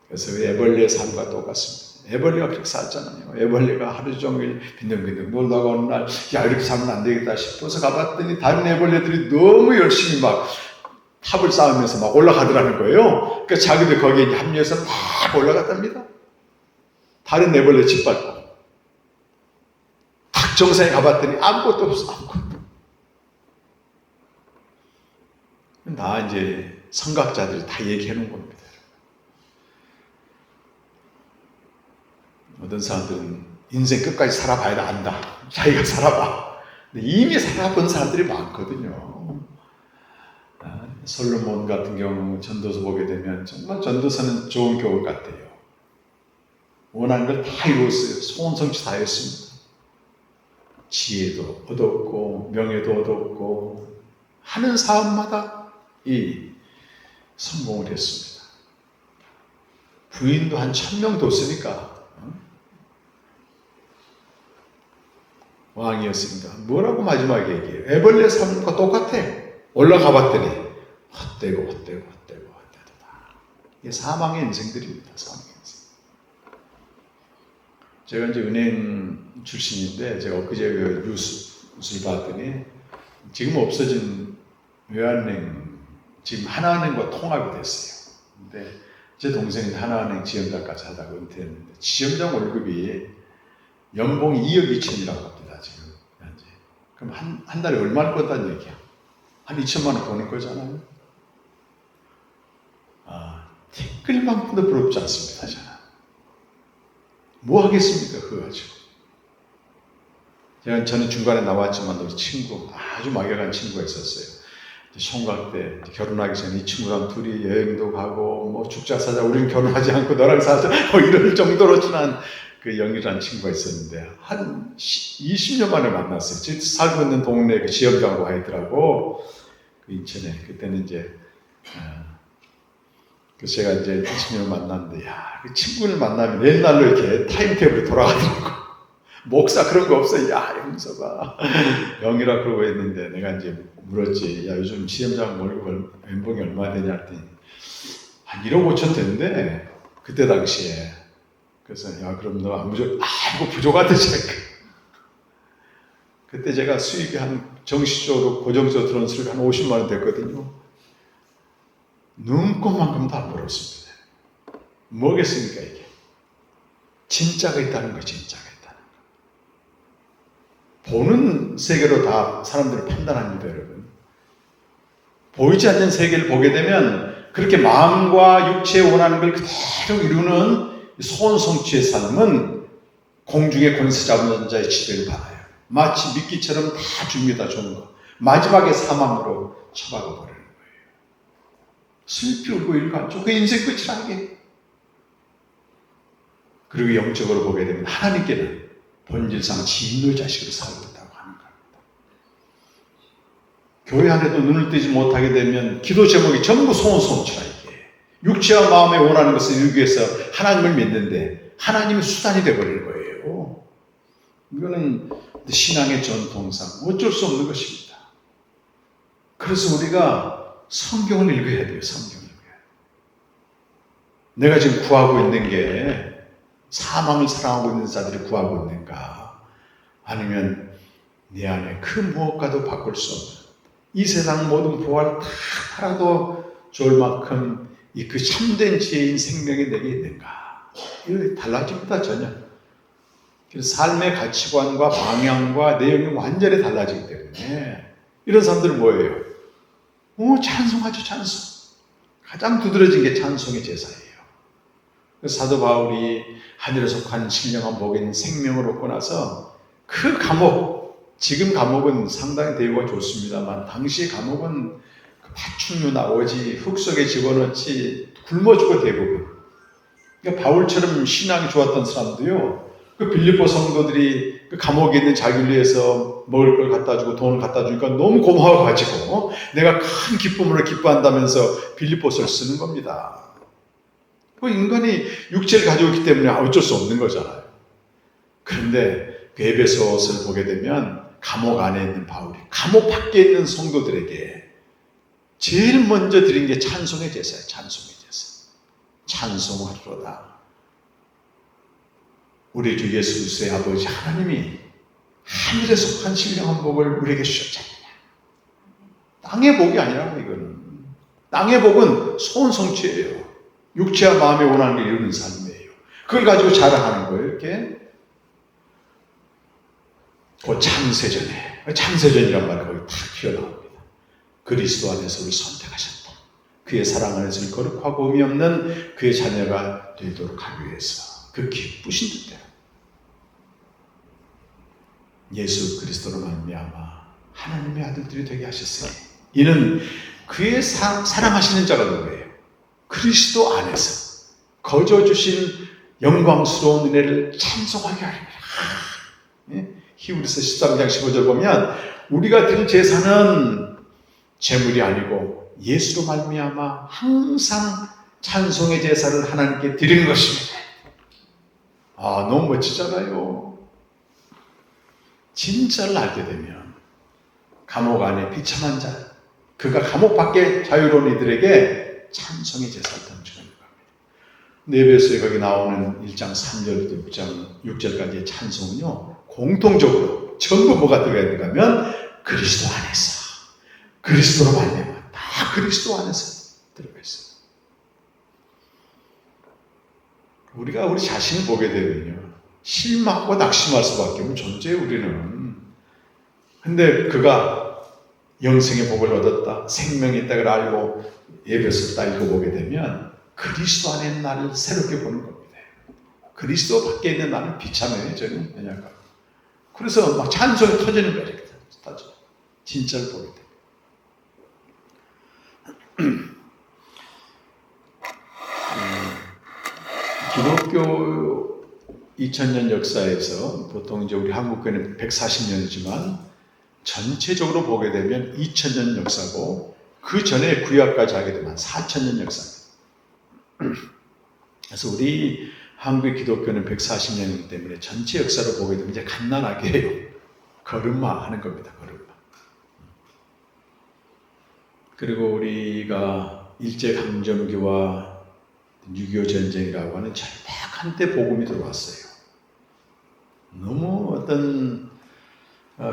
그래서 애벌레의 삶과 똑같습니다. 애벌레가 그렇게 살잖아요. 애벌레가 하루 종일 빈둥빈둥 놀다가 어느 날, 야, 이렇게 살면 안 되겠다 싶어서 가봤더니 다른 애벌레들이 너무 열심히 막 탑을 쌓으면서 막 올라가더라는 거예요. 그러니까 자기들 거기에 합류해서 막 올라갔답니다. 다른 애벌레 짓밟고. 각 정상에 가봤더니 아무것도 없어, 아무것도. 다 이제 선각자들이 다 얘기해 놓은 겁니다. 어떤 사람들은 인생 끝까지 살아봐야 안다. 자기가 살아봐. 근데 이미 살아본 사람들이 많거든요. 솔로몬 같은 경우 전도서 보게 되면 정말 전도서는 좋은 교훈 같아요. 원하는 걸 다 이루었어요. 소원 성취 다 했습니다. 지혜도 얻었고 명예도 얻었고 하는 사람마다 이 성공을 했습니다. 부인도 한 1000명 뒀으니까 왕이었습니다. 뭐라고 마지막에 얘기해요? 애벌레 삶과 똑같아. 올라가 봤더니 헛되고 다. 이게 사망의 인생들입니다. 사망의 인생. 제가 이제 은행 출신인데 제가 엊그제 그 뉴스를 봤더니 지금 없어진 외환은행 지금 하나은행과 통합이 됐어요. 근데 제 동생이 하나은행 지점장까지 하다가 은퇴했는데 지점장 월급이 연봉이 2억 2천이라고 합니다. 지금 현재. 그럼 한 달에 얼마를 번다는 얘기야? 한 2천만 원 버는 거잖아요. 티끌만큼도 부럽지 않습니다. 저는. 뭐 하겠습니까? 그거 가지고. 저는 중간에 나왔지만 우리 친구, 아주 막연한 친구가 있었어요. 총각 때 결혼하기 전에 이 친구랑 둘이 여행도 가고 뭐 죽자 사자 우리는 결혼하지 않고 너랑 사자 이럴 정도로 친한 그 영희라는 친구가 있었는데 한 20년 만에 만났어요. 제 살고 있는 동네 그 지역장으로 가 있더라고. 그 인천에. 그때는 이제 그래서 제가 이제 20년 만났는데 야, 그 친구를 만나면 옛날로 이렇게 타임테이블이 돌아가더라고. 목사 그런 거 없어. 야, 영서가 영이라 그러고 있는데 내가 이제 물었지. 야, 요즘 지점장 월급 연봉이 얼마 되냐 했더니 한 1억 5천 된대. 그때 당시에. 그래서 야, 그럼 너 이거 부족하듯이. 그때 제가 수익이 한 정식적으로 고정적으로 들어온 수익이 한 50만 원 됐거든요. 눈꽃만큼도 안 벌었습니다. 뭐겠습니까 이게? 진짜가 있다는 거, 진짜가 있다는 거. 보는 세계로 다 사람들을 판단합니다, 여러분. 보이지 않는 세계를 보게 되면 그렇게 마음과 육체에 원하는 걸 그대로 이루는 소원 성취의 삶은 공중의 권세 잡는 자의 지배를 받아요. 마치 미끼처럼 다 줍니다, 좋은 거. 마지막에 사망으로 처박아 버리는 거예요. 슬피 울고 일가 안죠. 그 인생 끝이라는 게. 그리고 영적으로 보게 되면 하나님께는 본질상 진노의 자식으로 살고 있다고 하는 겁니다. 교회 안에도 눈을 뜨지 못하게 되면 기도 제목이 전부 소원 성취라 이게. 육체와 마음에 원하는 것을 이루기 위해서 하나님을 믿는데 하나님이 수단이 되어버리는 거예요. 이거는 신앙의 전통상 어쩔 수 없는 것입니다. 그래서 우리가 성경을 읽어야 돼요. 성경을 읽어야 돼요. 내가 지금 구하고 있는 게 사망을 사랑하고 있는 자들이 구하고 있는가? 아니면 내 안에 그 무엇과도 바꿀 수 없는 이 세상 모든 부활 다 팔아도 좋을 만큼 이 그 참된 지혜인 생명이 내게 있는가? 이거 달라집니다. 전혀. 그래서 삶의 가치관과 방향과 내용이 완전히 달라지기 때문에 이런 사람들은 뭐예요? 찬송하죠, 찬송. 가장 두드러진 게 찬송의 제사예요. 그래서 사도 바울이 하늘에 속한 신령한 복인 생명을 얻고 나서 그 감옥, 지금 감옥은 상당히 대우가 좋습니다만 당시의 감옥은 그 파충류나 오지 흙 속에 집어넣지 굶어 죽어 대부분. 그러니까 바울처럼 신앙이 좋았던 사람도요. 그 빌립보 성도들이 그 감옥에 있는 자기를 위해서 먹을 걸 갖다 주고 돈을 갖다 주니까 너무 고마워가지고 내가 큰 기쁨으로 기뻐한다면서 빌립보서를 쓰는 겁니다. 그 인간이 육체를 가지고 있기 때문에 어쩔 수 없는 거잖아요. 그런데 그 에베소서를 보게 되면 감옥 안에 있는 바울이 감옥 밖에 있는 성도들에게 제일 먼저 드린 게 찬송의 제사예요. 찬송의 제사. 찬송하리로다. 우리 주 예수 그리스도의 아버지 하나님이 하늘에 속한 신령한 복을 우리에게 주셨잖아요. 땅의 복이 아니라고 이거는. 땅의 복은 소원 성취예요. 육체와 마음의 원하는 게 이루는 삶이에요. 그걸 가지고 자랑하는 거예요. 이렇게. 그 창세전에, 창세전이란 말이 거기 다 튀어나옵니다. 그리스도 안에서 우리 선택하셨다. 그의 사랑 안에서 거룩하고 의미 없는 그의 자녀가 되도록 하기 위해서 그 기쁘신 뜻대로 예수 그리스도로 말미암아 하나님의 아들들이 되게 하셨으니 이는 그의 사랑하시는 자가 누구예요? 그리스도 안에서 거저 주신 영광스러운 은혜를 찬송하게 하리라. 히브리서 13장 15절 보면 우리가 드릴 제사는 제물이 아니고 예수로 말미암아 항상 찬송의 제사를 하나님께 드리는 것입니다. 아, 너무 멋지잖아요. 진짜를 알게 되면 감옥 안에 비참한 자, 그가 감옥 밖에 자유로운 이들에게 찬송의 제사를 던지는 겁니다. 에베소에 거기 나오는 1장 3절부터 6장 6절까지의 찬송은요, 공통적으로 전부 뭐가 들어가 있는가 하면 그리스도 안에서, 그리스도로 말미암아 다 그리스도 안에서 들어가 있어요. 우리가 우리 자신을 보게 되면요, 실망하고 낙심할 수밖에 없는 존재예요, 우리는. 근데 그가 영생의 복을 얻었다, 생명이 있다고 알고 에베소를 딱 읽어보게 되면 그리스도 안에 있는 나를 새롭게 보는 겁니다. 그리스도 밖에 있는 나는 비참해요, 저는. 왜냐하면 그래서 막 찬송이 터지는 거예요. 진짜를 보게 돼요. 기독교 2000년 역사에서 보통 이제 우리 한국교회는 140년이지만 전체적으로 보게 되면 2000년 역사고 그 전에 구약까지 하게 되면 4000년 역사입니다. 그래서 우리 한국의 기독교는 140년이기 때문에 전체 역사를 보게 되면 이제 간단하게 해요. 걸음마 하는 겁니다. 걸음마. 그리고 우리가 일제강점기와 6.25 전쟁이라고 하는 절박한 때 복음이 들어왔어요. 너무 어떤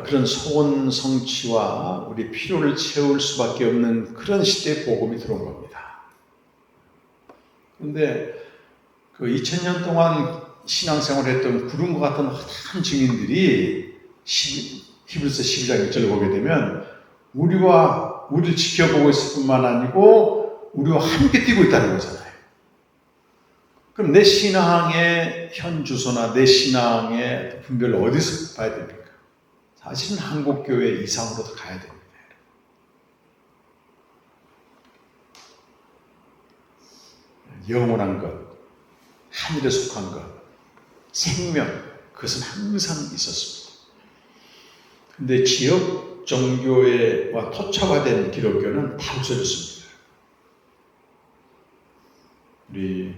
그런 소원 성취와 우리 필요를 채울 수밖에 없는 그런 시대에 복음이 들어온 겁니다. 그런데 그 2000년 동안 신앙생활을 했던 구름과 같은 핫한 증인들이 히브리서 12장 1절을 보게 되면 우리를 지켜보고 있을 뿐만 아니고 우리와 함께 뛰고 있다는 거잖아요. 그럼 내 신앙의 현 주소나 내 신앙의 분별을 어디서 봐야 됩니까? 사실은 한국교회 이상으로도 가야 됩니다. 영원한 것, 하늘에 속한 것, 생명, 그것은 항상 있었습니다. 그런데 지역 종교와 토착화된 기독교는 다 없어졌습니다. 우리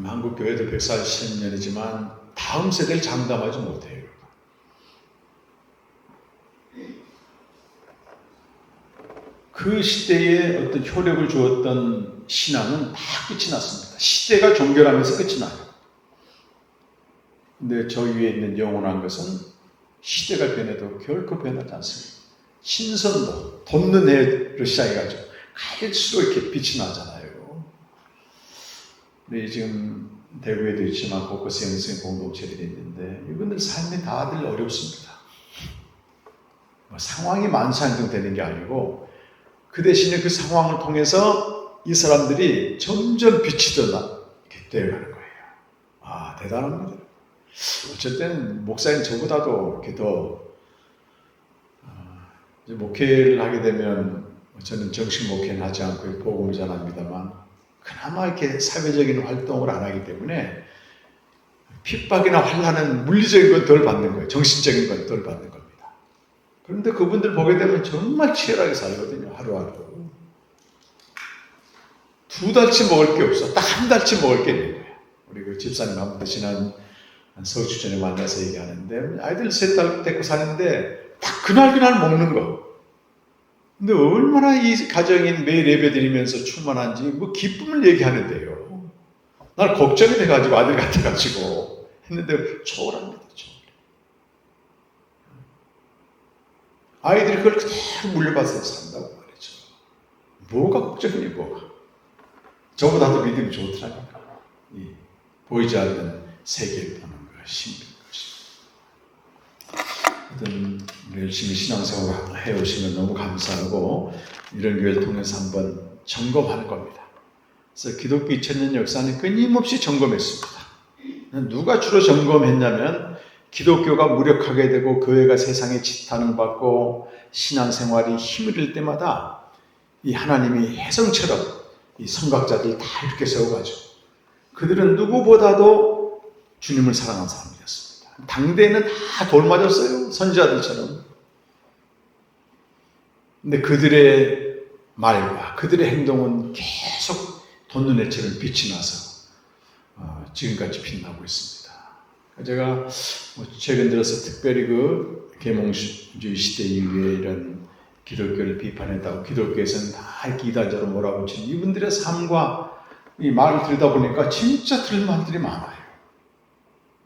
한국교회도 140년이지만 다음 세대를 장담하지 못해요. 그 시대에 어떤 효력을 주었던 신앙은 다 끝이 났습니다. 시대가 종결하면서 끝이 나요. 근데 저 위에 있는 영원한 것은 시대가 변해도 결코 변하지 않습니다. 신선도, 돋는 해로 시작해가지고 갈수록 이렇게 빛이 나잖아요. 우리 지금 대구에도 있지만 곳곳에 영생 공동체들이 있는데 이분들 삶이 다들 어렵습니다. 상황이 만사형성 되는 게 아니고 그 대신에 그 상황을 통해서 이 사람들이 점점 빛이 더 되어가는 거예요. 아, 대단한 거죠. 어쨌든 목사님 저보다도 이렇게 더 목회를 하게 되면 저는 정식 목회는 하지 않고 복음을 전합니다만 그나마 이렇게 사회적인 활동을 안 하기 때문에 핍박이나 환난은 물리적인 건 덜 받는 거예요. 정신적인 건 덜 받는 겁니다. 그런데 그분들 보게 되면 정말 치열하게 살거든요. 하루하루. 2달치 먹을 게 없어. 딱 1달치 먹을 게 있는 거예요. 우리 그 집사님 한 번 지난 서울 전에 만나서 얘기하는데 아이들 3달 데리고 사는데 딱 그날 먹는 거. 근데 얼마나 이 가정인 매일 예배 드리면서 충만한지 뭐 기쁨을 얘기하는데요. 난 걱정이 돼가지고 아들 같아가지고 했는데 초월합니다. 아이들이 그걸 그대로 물려받아서 산다고 말이죠. 뭐가 걱정이니 뭐가. 저보다 더 믿음이 좋더라니까. 이 보이지 않는 세계를 보는 거 힘든 것이. 어떤 열심히 신앙생활을 해오시면 너무 감사하고 이런 교회를 통해서 한번 점검하는 겁니다. 그래서 기독교 2000년 역사는 끊임없이 점검했습니다. 누가 주로 점검했냐면 기독교가 무력하게 되고 교회가 세상에 지탄받고 신앙생활이 힘을 잃을 때마다 이 하나님이 혜성처럼 이 선각자들 다 이렇게 세워가지고 그들은 누구보다도 주님을 사랑하는 사람이었습니다. 당대에는 다 돌 맞았어요. 선지자들처럼. 근데 그들의 말과 그들의 행동은 계속 돋눈의처럼 빛이 나서 지금까지 빛나고 있습니다. 제가 최근 들어서 특별히 그 계몽주의 시대 이후에 이런 기독교를 비판했다고 기독교에서는 다 이렇게 이단자로 몰아붙이는 이분들의 삶과 이 말을 들다 보니까 진짜 들을 말들이 많아요.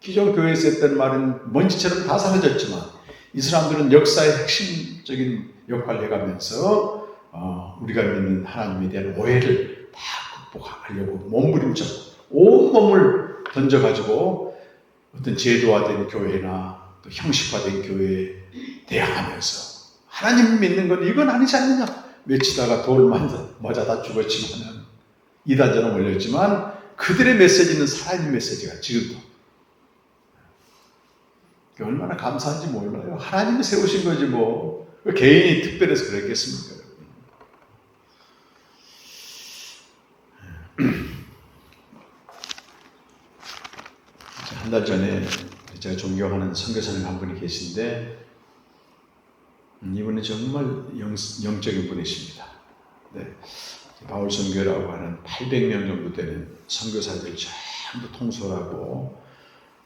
기존 교회에서 했던 말은 먼지처럼 다 사라졌지만 이 사람들은 역사의 핵심적인 역할을 해가면서 우리가 믿는 하나님에 대한 오해를 다 극복하려고 몸부림쳐 온 몸을 던져가지고 어떤 제도화된 교회나 또 형식화된 교회에 대항하면서 하나님 믿는 건 이건 아니지 않느냐 외치다가 돌 맞아다 죽었지만 이단자로 몰렸지만 그들의 메시지는 살아있는 메시지가 지금도 얼마나 감사한지 몰라요. 하나님이 세우신 거지 뭐 개인이 특별해서 그랬겠습니까? 한 달 전에 제가 존경하는 선교사님 한 분이 계신데 이분은 정말 영적인 분이십니다. 네. 바울 선교라고 하는 800명 정도 되는 선교사들 전부 통솔하고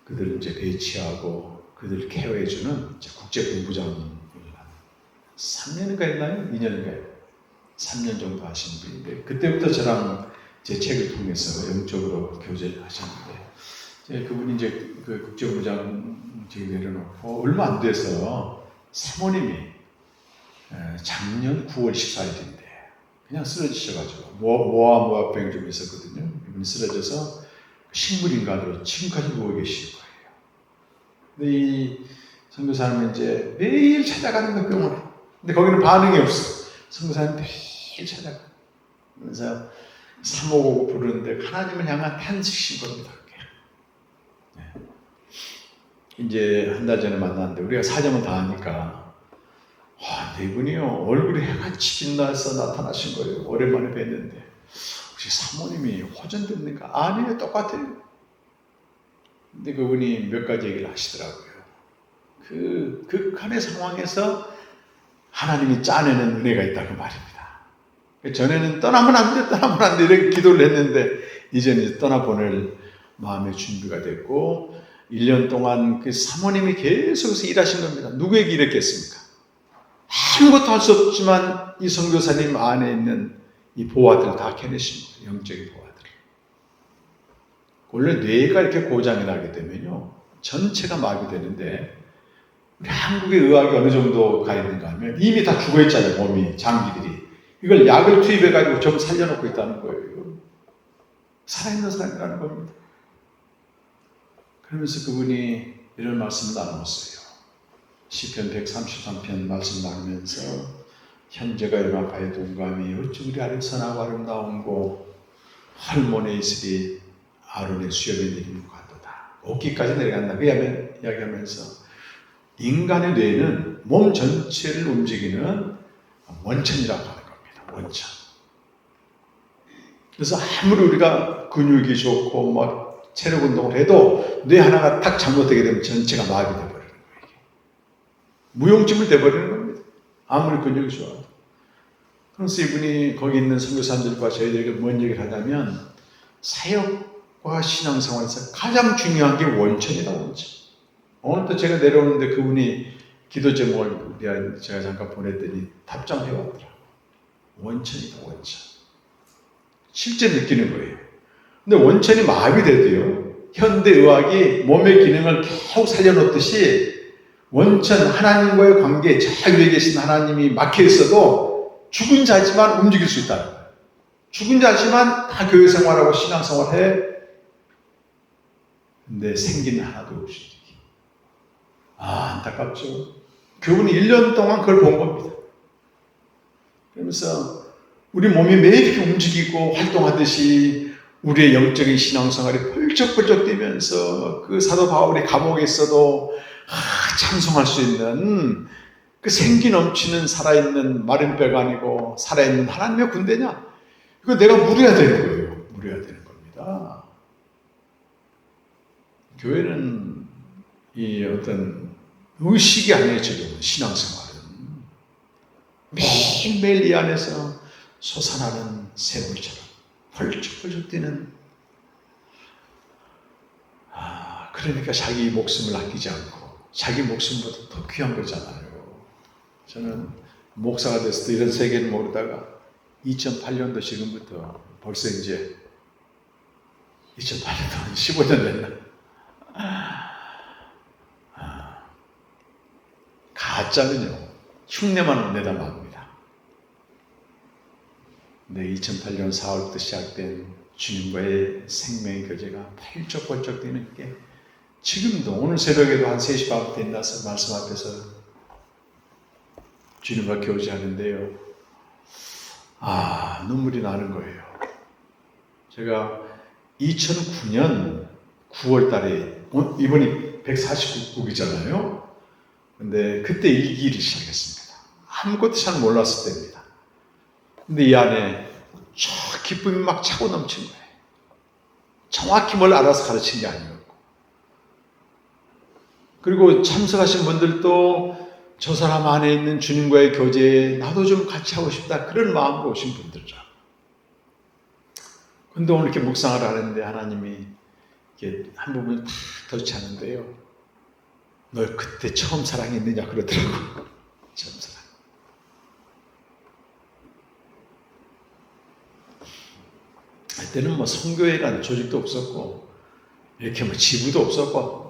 그들을 이제 배치하고 그들을 케어해주는 국제본부장을 3년인가 했나요? 2년인가요? 3년 정도 하신 분인데 그때부터 저랑 제 책을 통해서 영적으로 교제를 하셨는데 그분이 이제 그 국제부장 내려놓고 얼마 안 돼서 사모님이 작년 9월 14일인데 그냥 쓰러지셔가지고 모아병 좀 있었거든요. 이분이 쓰러져서 식물인간으로 지금까지 누워 계실 거예요. 근데 이 선교사님은 이제 매일 찾아가는 거 병원에. 근데 거기는 반응이 없어. 선교사님 매일 찾아가. 그래서 사모고 부르는데 하나님을 향한 한식신 겁니다. 이제 한 달 전에 만났는데 우리가 사정을 다 하니까 네 분이요 얼굴이 해같이 빛나서 나타나신 거예요. 오랜만에 뵀는데 혹시 사모님이 호전됩니까? 아니에요, 똑같아요. 근데 그분이 몇 가지 얘기를 하시더라고요. 그 극한의 상황에서 하나님이 짜내는 은혜가 있다 그 말입니다. 전에는 떠나면 안 돼 이렇게 기도를 했는데 이제는 떠나보낼 마음의 준비가 됐고 1년 동안 그 사모님이 계속해서 일하신 겁니다. 누구에게 일했겠습니까? 아무것도 할 수 없지만 이 선교사님 안에 있는 이 보화들을 다 캐내신 거예요. 영적인 보화들. 원래 뇌가 이렇게 고장이 나게 되면요 전체가 마비되는데 우리 한국의 의학이 어느 정도 가 있는가 하면 이미 다 죽어 있잖아요. 몸이 장기들이 이걸 약을 투입해가지고 좀 살려놓고 있다는 거예요. 살아있는 사람이라는 겁니다. 그러면서 그분이 이런 말씀을 나누었어요. 시편 133편 말씀 나누면서 현재가 연합하여 동감이 어찌 우리 아래 선하고 아름다운고 헐몬에 있으리 아론의 수염에 내리는 것 같도다. 옷깃까지 내려간다. 그 이야기하면서 인간의 뇌는 몸 전체를 움직이는 원천이라고 하는 겁니다. 원천. 그래서 아무리 우리가 근육이 좋고 막 체력 운동을 해도 뇌 하나가 딱 잘못되게 되면 전체가 마비돼 버리는 거예요. 무용지물 돼 버리는 겁니다. 아무리 근육이 좋아도. 그래서 이분이 거기 있는 선교사님들과 저희들에게 뭔 얘기를 하냐면 사역과 신앙생활에서 가장 중요한 게 원천이다, 원천. 오늘 또 제가 내려오는데 그분이 기도 제목을 제가 잠깐 보냈더니 답장해 왔더라. 원천이다, 원천. 실제 느끼는 거예요. 근데 원천이 마비돼도요, 현대의학이 몸의 기능을 계속 살려놓듯이 원천, 하나님과의 관계, 저 위에 계신 하나님이 막혀 있어도 죽은 자지만 움직일 수 있다는 거예요. 죽은 자지만 다 교회 생활하고 신앙 생활해. 근데 생기는 하나도 없이. 안타깝죠. 그분이 1년 동안 그걸 본 겁니다. 그러면서 우리 몸이 매일 이렇게 움직이고 활동하듯이 우리의 영적인 신앙생활이 펄쩍펄쩍 뛰면서 그 사도 바울이 감옥에 있어도 찬송할 수 있는 그 생기 넘치는 살아있는 마른 뼈가 아니고 살아있는 하나님의 군대냐? 이거 내가 물어야 되는 거예요. 물어야 되는 겁니다. 교회는 이 어떤 의식이 아니에요. 지금 신앙생활은 매일매일 이 안에서 솟아나는 샘물처럼 펄쩍펄쩍 뛰는, 그러니까 자기 목숨을 아끼지 않고 자기 목숨보다 더 귀한 거잖아요. 저는 목사가 됐을 때 이런 세계를 모르다가 2008년도 지금부터 벌써 이제 2008년도 15년 됐나? 가짜는요, 흉내만 내다 맙니다. 근데 2008년 4월부터 시작된 주님과의 생명의 교제가 펄쩍펄쩍 뛰는 게 지금도 오늘 새벽에도 한 3시 반부터 일어나서 말씀 앞에서 주님과 교제하는데요. 눈물이 나는 거예요. 제가 2009년 9월 달에, 이번이 149국이잖아요. 근데 그때 일기를 시작했습니다. 아무것도 잘 몰랐을 때입니다. 근데 이 안에 저 기쁨이 막 차고 넘친 거예요. 정확히 뭘 알아서 가르친 게 아니었고. 그리고 참석하신 분들도 저 사람 안에 있는 주님과의 교제에 나도 좀 같이 하고 싶다, 그런 마음으로 오신 분들이죠. 근데 오늘 이렇게 묵상을 하는데 하나님이 이렇게 한 부분을 다 터치하는데요. 너 그때 처음 사랑했느냐 그러더라고. 처음 사랑. 그때는 뭐 성교회라는 조직도 없었고 이렇게 뭐 지부도 없었고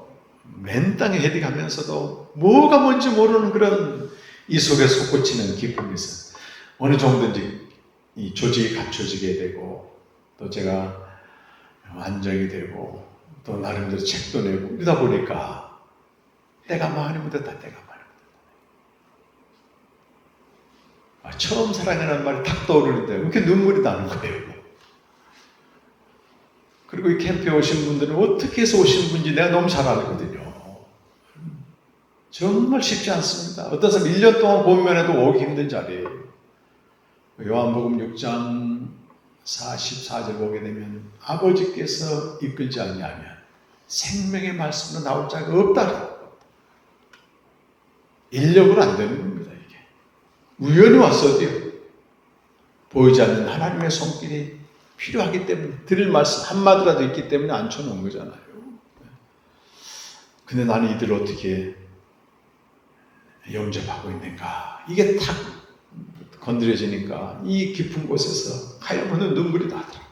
맨 땅에 헤딩하면서도 뭐가 뭔지 모르는 그런 이 속에 솟구치는 기쁨이 있어요. 어느 정도인지 이 조직이 갖춰지게 되고 또 제가 안정이 되고 또 나름대로 책도 내고 이러다 보니까 때가 많이 묻었다, 때가 많이 묻었다. 처음 사랑이라는 말이 탁 떠오르는데 이렇게 눈물이 나는 거예요. 그리고 이 캠프에 오신 분들은 어떻게 해서 오신 분인지 내가 너무 잘 알거든요. 정말 쉽지 않습니다. 어떤 사람 1년 동안 고민해도 오기 힘든 자리예요. 요한복음 6장 44절 보게 되면 아버지께서 이끌지 않냐면 생명의 말씀으로 나올 자가 없다. 인력으로 안 되는 겁니다. 이게 우연히 왔어도요, 보이지 않는 하나님의 손길이 필요하기 때문에, 드릴 말씀 한마디라도 있기 때문에 앉혀놓은 거잖아요. 근데 나는 이들을 어떻게 영접하고 있는가, 이게 탁 건드려지니까 이 깊은 곳에서 하염없는 눈물이 나더라고요.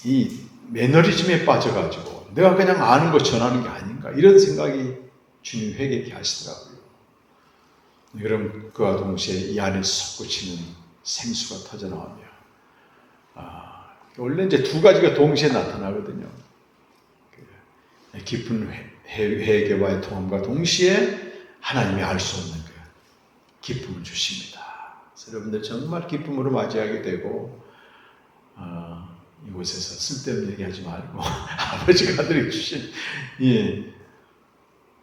이 매너리즘에 빠져가지고 내가 그냥 아는 거 전하는 게 아닌가, 이런 생각이 주님 회개케 하시더라고요. 여러분, 그와 동시에 이 안에 솟구치는 생수가 터져나오며, 원래 이제 두 가지가 동시에 나타나거든요. 깊은 회개와의 통함과 동시에 하나님이 알 수 없는 그 기쁨을 주십니다. 그래서 여러분들 정말 기쁨으로 맞이하게 되고, 이곳에서 쓸데없는 얘기하지 말고 아버지가 아들이 주신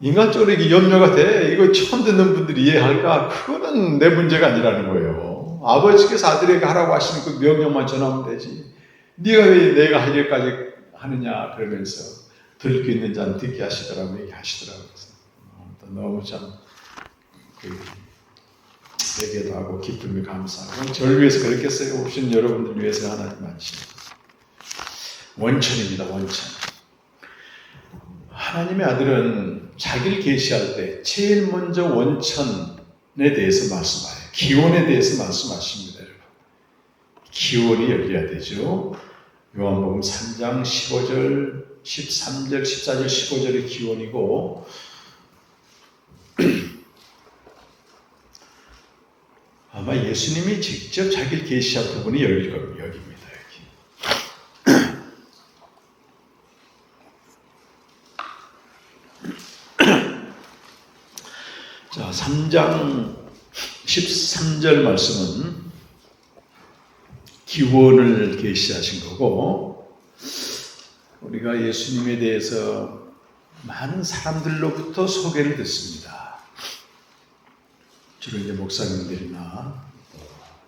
인간적으로 이게 염려가 돼. 이거 처음 듣는 분들이 이해할까? 그거는 내 문제가 아니라는 거예요. 아버지께서 아들에게 하라고 하시는 그 명령만 전하면 되지. 네가 왜 내가 할 일까지 하느냐 그러면서 들을 수 있는 자는 듣게 하시더라고요. 얘기하시더라고요. 너무 참 회개도 하고 기쁨이 감사하고 저를 위해서 그랬겠어요. 오신 여러분들 위해서 하나님 많으십니다. 원천입니다. 원천. 하나님의 아들은 자기를 계시할 때 제일 먼저 원천에 대해서 말씀하여요. 기원에 대해서 말씀하십니다. 여러분. 기원이 열려야 되죠. 요한복음 3장 15절, 13절, 14절, 15절이 기원이고 아마 예수님이 직접 자기를 계시한 부분이 열릴 겁니다. 여기입니다. 자, 3장 13절 말씀은 기원을 계시하신 거고 우리가 예수님에 대해서 많은 사람들로부터 소개를 듣습니다. 주로 이제 목사님들이나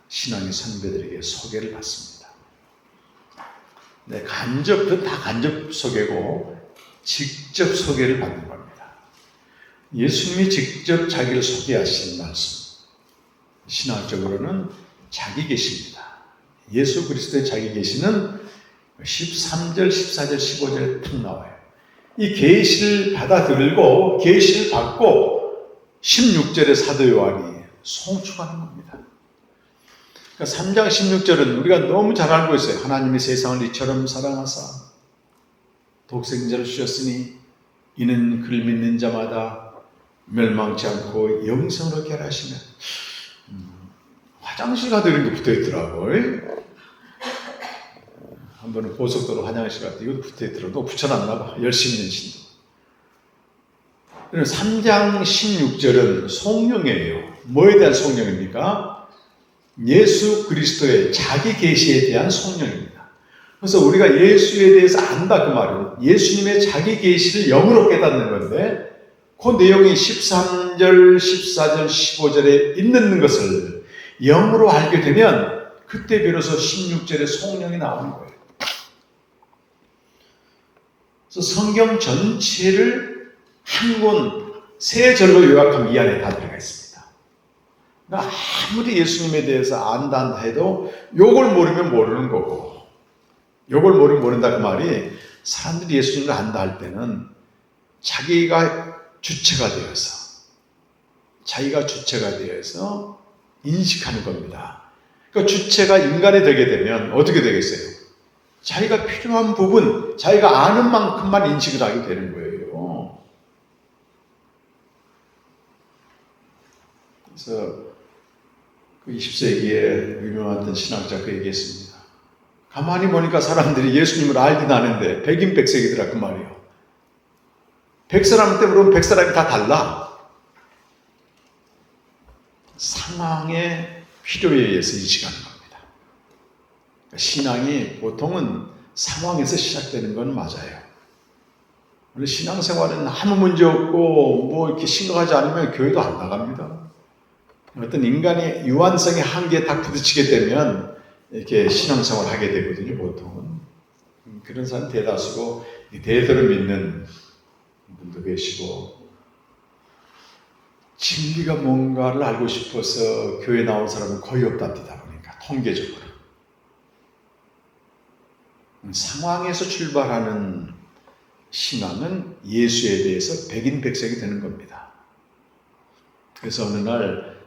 신앙의 선배들에게 소개를 받습니다. 네, 간접은 다 간접 소개고 직접 소개를 받는 겁니다. 예수님이 직접 자기를 소개하신 말씀, 신학적으로는 자기 계시입니다. 예수 그리스도의 자기 계시는 13절, 14절, 15절에 툭 나와요. 이 계시를 받아들고 계시를 받고 16절에 사도 요한이 송축하는 겁니다. 그러니까 3장 16절은 우리가 너무 잘 알고 있어요. 하나님이 세상을 이처럼 사랑하사 독생자를 주셨으니 이는 그를 믿는 자마다 멸망치 않고 영생을 얻게 하시면 화장실 가도 이런 게 붙어있더라고요. 한 번은 고속도로 화장실 가도 이것도 붙어있더라고. 너 붙여놨나 봐. 열심히 연신. 3장 16절은 송영이에요. 뭐에 대한 송영입니까? 예수 그리스도의 자기 계시에 대한 송영입니다. 그래서 우리가 예수에 대해서 안다 그 말은 예수님의 자기 계시를 영으로 깨닫는 건데 그 내용이 13절, 14절, 15절에 있는 것을 영으로 알게 되면 그때 비로소 16절에 송영이 나오는 거예요. 그래서 성경 전체를 한 권 세 절로 요약하면 이 안에 다 들어가 있습니다. 그러니까 아무리 예수님에 대해서 안다 해도 요걸 모르면 모르는 거고 요걸 모르면 모른다 그 말이 사람들이 예수님을 안다 할 때는 자기가 주체가 되어서 인식하는 겁니다. 그러니까 주체가 인간이 되게 되면 어떻게 되겠어요? 자기가 필요한 부분, 자기가 아는 만큼만 인식을 하게 되는 거예요. 그래서 그 20세기에 유명한 신학자 그 얘기했습니다. 가만히 보니까 사람들이 예수님을 알긴 아는데 백인백색이더라 그 말이에요. 100사람 때 물으면 100사람이 다 달라. 상황의 필요에 의해서 인식하는 겁니다. 신앙이 보통은 상황에서 시작되는 건 맞아요. 원래 신앙생활은 아무 문제 없고 뭐 이렇게 심각하지 않으면 교회도 안 나갑니다. 어떤 인간의 유한성의 한계에 딱 부딪히게 되면 이렇게 신앙생활을 하게 되거든요, 보통은. 그런 사람 대다수고 대대로 믿는 분도 계시고 진리가 뭔가를 알고 싶어서 교회 나온 사람은 거의 없답니다. 보니까 통계적으로 상황에서 출발하는 신앙은 예수에 대해서 백인백색이 되는 겁니다. 그래서 어느 날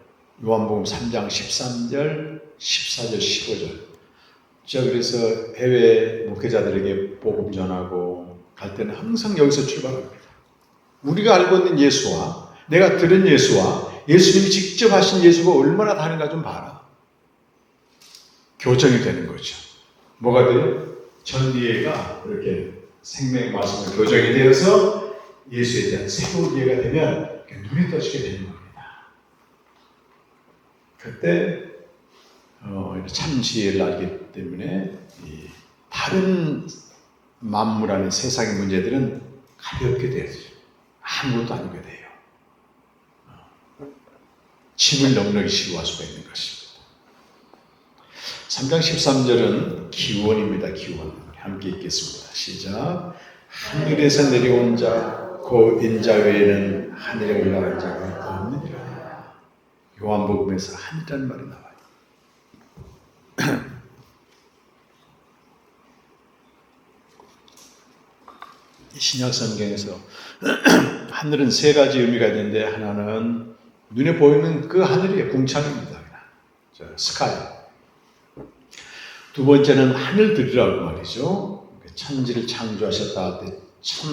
요한복음 3장 13절, 14절, 15절 제가 그래서 해외 목회자들에게 복음 전하고 갈 때는 항상 여기서 출발합니다. 우리가 알고 있는 예수와 내가 들은 예수와 예수님이 직접 하신 예수가 얼마나 다른가 좀 봐라. 교정이 되는 거죠. 뭐가 돼요? 전이해가 이렇게 생명의 말씀으로 교정이 되어서 예수에 대한 새로운 이해가 되면 눈이 떠지게 되는 겁니다. 그때 참 지혜를 알기 때문에 다른 만물 안에 세상의 문제들은 가볍게 되어져. 아무것도 아니게 돼요. 짐을 넉넉히 지고 갈 수가 있는 것입니다. 3장 13절은 기원입니다. 기원. 함께 읽겠습니다. 시작. 하늘에서 내려온 자 곧 인자 외에는 하늘에 올라간 자가 없느니라. 요한복음에서 하늘이라는 말이 나와요. 신약 성경에서 하늘은 세 가지 의미가 있는데 하나는 눈에 보이는 그 하늘이에요. 궁창입니다. 스카이. 두 번째는 하늘들이라고 말이죠. 천지를 창조하셨다. 천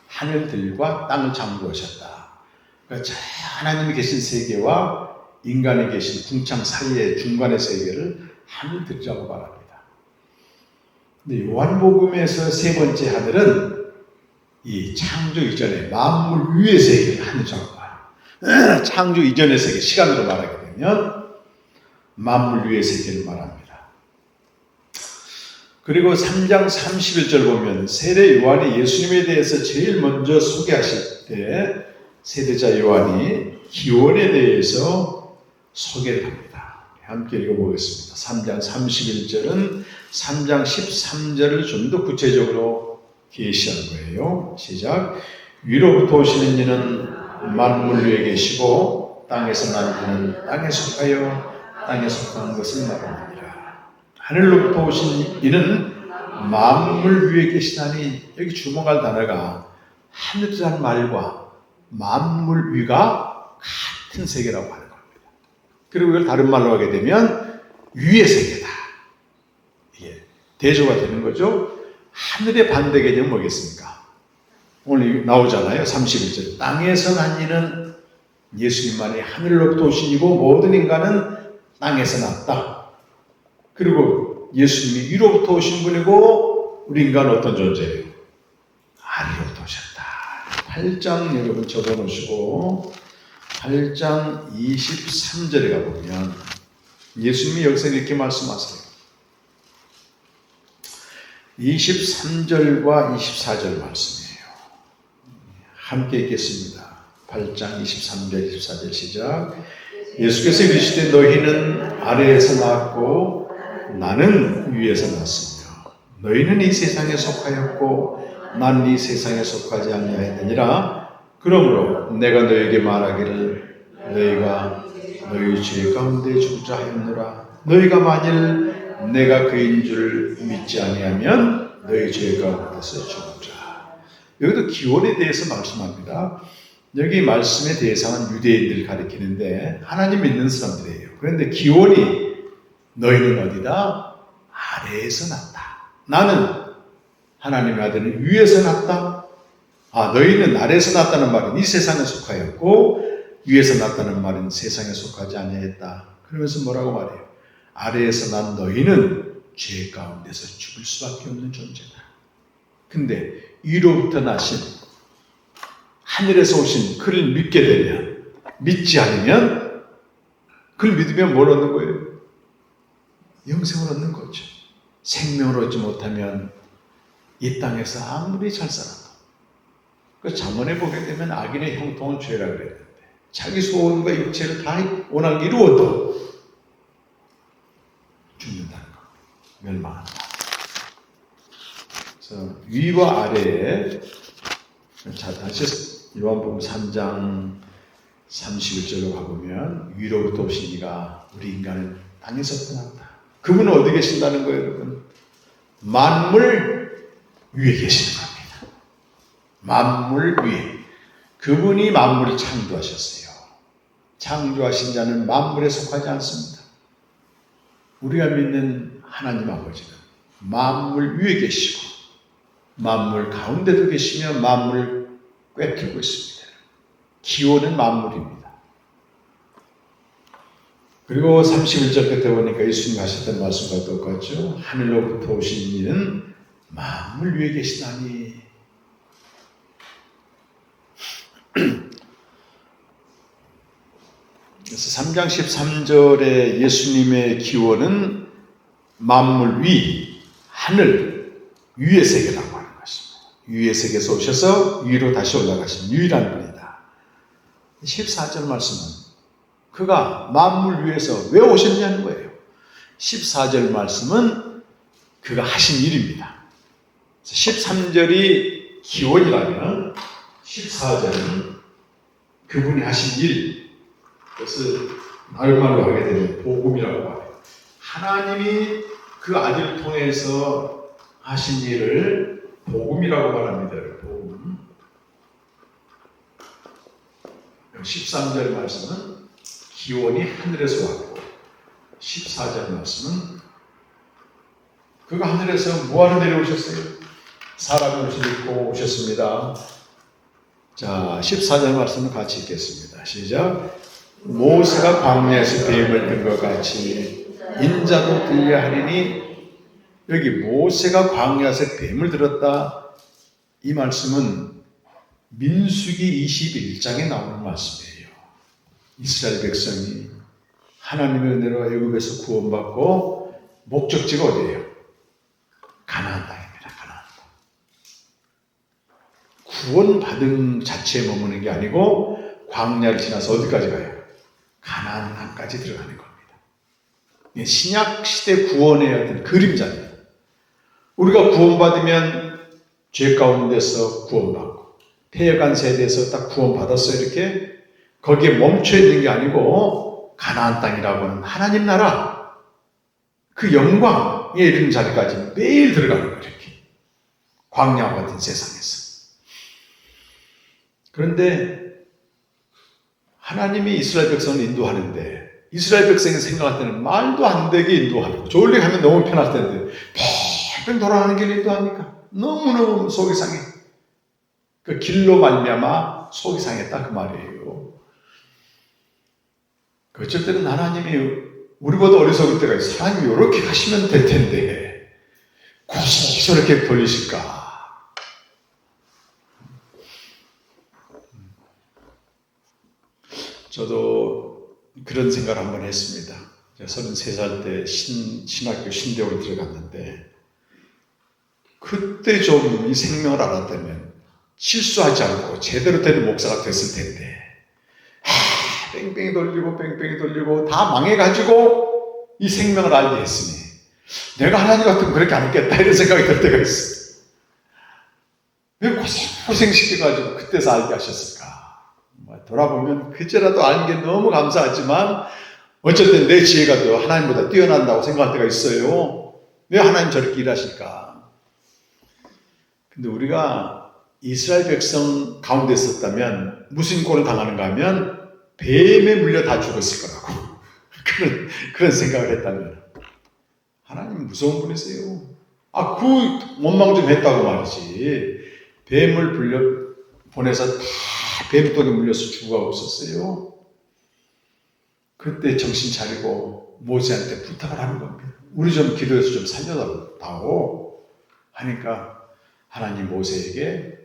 하늘들과 땅을 창조하셨다. 그러니까 하나님이 계신 세계와 인간이 계신 궁창 사이의 중간의 세계를 하늘들이라고 말합니다. 근데 요한복음에서 세 번째 하늘은 이 창조 이전의 만물 위의 세계를 하늘이라고 말해요. 창조 이전의 세계, 시간으로 말하게 되면 만물 위의 세계를 말합니다. 그리고 3장 31절 보면 세례 요한이 예수님에 대해서 제일 먼저 소개하실 때 세례자 요한이 기원에 대해서 소개를 합니다. 함께 읽어보겠습니다. 3장 31절은 3장 13절을 좀 더 구체적으로 계시하는 거예요. 시작. 위로부터 오시는 이는 만물 위에 계시고 땅에서 난 이는 땅에 속하여 땅에 속한 것을 말합니다. 하늘로부터 오신 이는 만물 위에 계시다니 여기 주목할 단어가 하늘이라는 말과 만물 위가 같은 세계라고 하는 겁니다. 그리고 이걸 다른 말로 하게 되면 위의 세계다. 이게 대조가 되는 거죠. 하늘의 반대 개념은 뭐겠습니까? 오늘 나오잖아요. 31절. 땅에서 난 이는 예수님만이 하늘로부터 오신 이고 모든 인간은 땅에서 났다. 그리고 예수님이 위로부터 오신 분이고 우리 인간은 어떤 존재예요? 아래로부터 오셨다. 8장 여러분 적어놓으시고 8장 23절에 가보면 예수님이 여기서 이렇게 말씀하세요. 23절과 24절 말씀이에요. 함께 읽겠습니다. 8장 23절 24절 시작. 예수께서 이르시되 너희는 아래에서 났고 나는 위에서 났으며 너희는 이 세상에 속하였고 난 이 세상에 속하지 아니하였느니라. 그러므로 내가 너희에게 말하기를 너희가 너희 죄 가운데 죽자 하였노라. 너희가 만일 내가 그인 줄 믿지 아니하면 너희 죄 가운데서 죽자. 여기도 기원에 대해서 말씀합니다. 여기 말씀의 대상은 유대인들을 가리키는데 하나님 믿는 사람들이에요. 그런데 기원이 너희는 어디다? 아래에서 났다. 나는 하나님의 아들은 위에서 났다. 너희는 아래에서 났다는 말은 이 세상에 속하였고 위에서 났다는 말은 세상에 속하지 아니했다. 그러면서 뭐라고 말해요? 아래에서 난 너희는 죄 가운데서 죽을 수밖에 없는 존재다. 근데 위로부터 나신 하늘에서 오신 그를 믿게 되면 믿지 않으면 그를 믿으면 뭘 얻는 거예요? 영생을 얻는 거죠. 생명을 얻지 못하면 이 땅에서 아무리 잘 살아도 그 잠언에 보게 되면 악인의 형통은 죄라 그랬는데 자기 소원과 육체를 다 원하게 이루어도 죽는다는 거. 멸망한다. 그래서 위와 아래에 자 다시 요한복음 3장 31절로 가보면 위로부터 오신 이가 우리 인간은 땅에서 떠났다. 그분은 어디 계신다는 거예요, 여러분? 만물 위에 계시는 겁니다. 만물 위에. 그분이 만물을 창조하셨어요. 창조하신 자는 만물에 속하지 않습니다. 우리가 믿는 하나님 아버지는 만물 위에 계시고 만물 가운데도 계시며 만물을 꿰뚫고 있습니다. 기원은 만물입니다. 그리고 31절 끝에 보니까 예수님 하셨던 말씀과 똑같죠. 하늘로부터 오신 이는 만물 위에 계시다니. 그래서 3장 13절에 예수님의 기원은 만물 위, 하늘 위의 세계라고 하는 것입니다. 위의 세계에서 오셔서 위로 다시 올라가신 유일한 분이다. 14절 말씀은 그가 만물 위에서 왜 오셨냐는 거예요. 14절 말씀은 그가 하신 일입니다. 13절이 기원이라면 14절은 그분이 하신 일, 그것을 말로 하게 되면 복음이라고 말해요. 하나님이 그 아들을 통해서 하신 일을 복음이라고 말합니다. 복음. 13절 말씀은 기원이 하늘에서 왔고 14절 말씀은 그가 하늘에서 뭐하러 내려오셨어요? 사람의 옷을 입고 오셨습니다. 자, 14절 말씀을 같이 읽겠습니다. 시작. 모세가 광야에서 뱀을 든 것 같이 인자도 들려 하리니, 여기 모세가 광야에서 뱀을 들었다, 이 말씀은 민수기 21장에 나오는 말씀이에요. 이스라엘 백성이 하나님의 은혜로 애굽에서 구원받고 목적지가 어디예요? 가나안 땅입니다. 가나안 땅. 구원받은 자체에 머무는 게 아니고 광야를 지나서 어디까지 가요? 가나안 땅까지 들어가는 겁니다. 신약 시대 구원의 어떤 그림자입니다. 우리가 구원받으면 죄 가운데서 구원받고 폐역한 세대에서 딱 구원받았어요. 이렇게 거기에 멈춰 있는 게 아니고 가나안 땅이라고 하는 하나님 나라, 그 영광에 이르는 자리까지 매일 들어가는 거예요. 이렇게 광야와 같은 세상에서. 그런데 하나님이 이스라엘 백성을 인도하는데 이스라엘 백성이 생각할 때는 말도 안 되게 인도하고 저울리 가면 너무 편할 텐데 뺑뺑 돌아가는 길을 인도하니까 너무너무 속이 상해. 그 길로 말미암아 속이 상했다 그 말이에요. 어쩔 때는 하나님이 우리보다 어리석을 때가 있어요. 하나님이 이렇게 하시면 될 텐데 꼭 저렇게 돌리실까. 저도 그런 생각을 한번 했습니다. 33살 때 신학교 신대원에 들어갔는데 그때 좀 이 생명을 알았다면 실수하지 않고 제대로 된 목사가 됐을 텐데 뺑뺑이 돌리고 다 망해가지고 이 생명을 알게 했으니 내가 하나님 같으면 그렇게 안 했겠다 이런 생각이 들 때가 있어요. 왜 고생시켜가지고 그때서 알게 하셨을까. 돌아보면 그제라도 아는 게 너무 감사하지만 어쩔 땐 내 지혜가 더 하나님보다 뛰어난다고 생각할 때가 있어요. 왜 하나님 저렇게 일하실까. 근데 우리가 이스라엘 백성 가운데 있었다면 무슨 꼴을 당하는가 하면 뱀에 물려 다 죽었을 거라고 그런 생각을 했다면 하나님 무서운 분이세요. 그 원망 좀 했다고 말이지 뱀을 보내서 다 뱀돌에 물려서 죽어가고 있었어요. 그때 정신 차리고 모세한테 부탁을 하는 겁니다. 우리 좀 기도해서 좀 살려다오 하니까 하나님 모세에게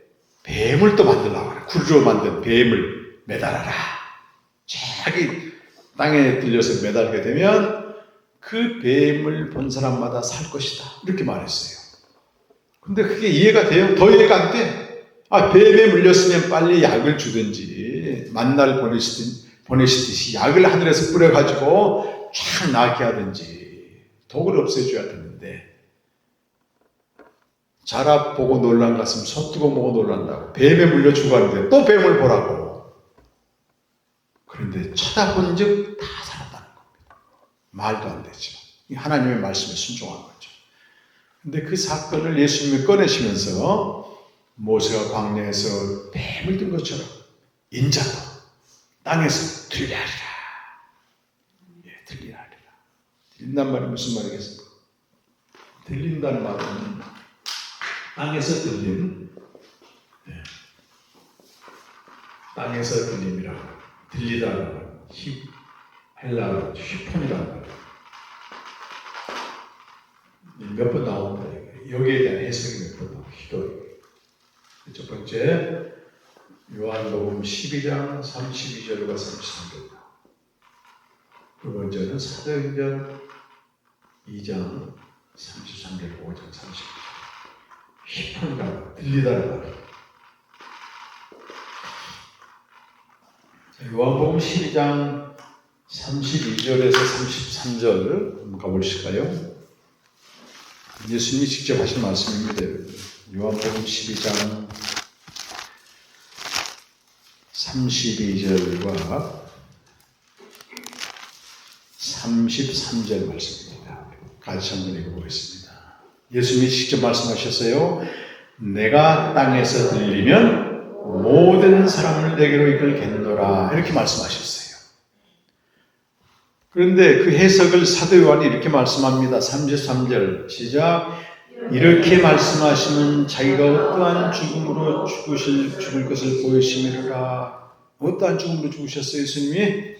뱀을 또 만들라고 하라. 굴로 만든 뱀을 매달아라. 자기 땅에 들려서 매달게 되면 그 뱀을 본 사람마다 살 것이다. 이렇게 말했어요. 근데 그게 이해가 돼요? 더 이해가 안 돼. 뱀에 물렸으면 빨리 약을 주든지 만나를 보내시듯이 약을 하늘에서 뿌려가지고 쫙 낫게 하든지 독을 없애줘야 되는데 자라 보고 놀란 가슴 솥뜨고 보고 놀란다고 뱀에 물려 죽었는데 또 뱀을 보라고. 그런데 쳐다본 즉 다 살았다는 겁니다. 말도 안 되죠. 하나님의 말씀에 순종한 거죠. 근데 그 사건을 예수님이 꺼내시면서 모세가 광야에서 뱀을 든 것처럼 인자도 땅에서 들리하리라. 들리하리라. 들린다는 말이 무슨 말이겠습니까? 들린다는 말은 땅에서 들림, 땅에서 들림이라고 들리다는 말, 헬라어 휘폰이라는 말. 몇 번 나온다. 여기에 대한 해석이 몇 번 나오기도. 첫 번째, 요한복음 12장 32절과 33절. 두 번째는 사도행전 2장 33절, 5장 32절. 휘폰이라고 들리다는 말. 요한복음 12장 32절에서 33절 한번 가보실까요? 예수님이 직접 하신 말씀입니다. 요한복음 12장 32절과 33절 말씀입니다. 같이 한번 읽어보겠습니다. 예수님이 직접 말씀하셨어요. 내가 땅에서 들리면 모든 사람을 내게로 이끌겠노라 이렇게 말씀하셨어요. 그런데 그 해석을 사도 요한이 이렇게 말씀합니다. 33절 시작. 이렇게 말씀하시면 자기가 어떠한 죽음으로 죽을 것을 보이심이라. 어떠한 죽음으로 죽으셨어요, 예수님이?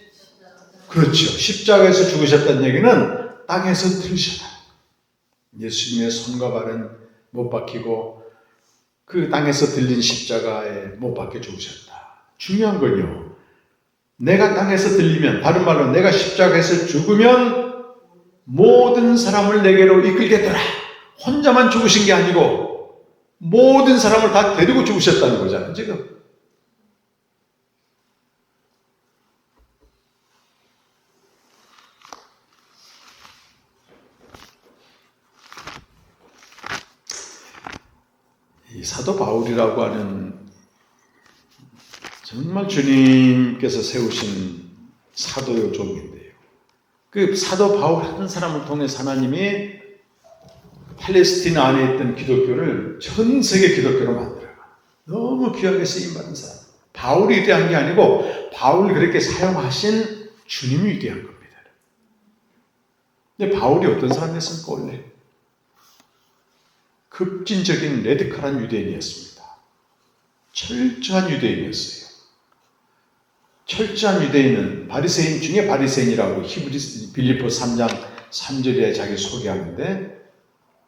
그렇죠. 십자가에서 죽으셨다는 얘기는 땅에서 들으셨다. 예수님의 손과 발은 못 박히고 그 땅에서 들린 십자가에 못 박혀 죽으셨다. 중요한 건요. 내가 땅에서 들리면, 다른 말로 내가 십자가에서 죽으면 모든 사람을 내게로 이끌겠더라. 혼자만 죽으신 게 아니고 모든 사람을 다 데리고 죽으셨다는 거잖아요, 지금. 이 사도 바울이라고 하는 정말 주님께서 세우신 사도요 종인데요. 그 사도 바울 한 사람을 통해서 하나님이 팔레스티나 안에 있던 기독교를 전 세계 기독교로 만들어요. 너무 귀하게 쓰임받은 사람. 바울이 위대한 게 아니고 바울이 그렇게 사용하신 주님이 위대한 겁니다. 근데 바울이 어떤 사람이었습니까 원래? 급진적인 레디컬한 유대인이었습니다. 철저한 유대인이었어요. 철저한 유대인은 바리새인 중에 바리새인이라고 빌립보 3장 3절에 자기 소개하는데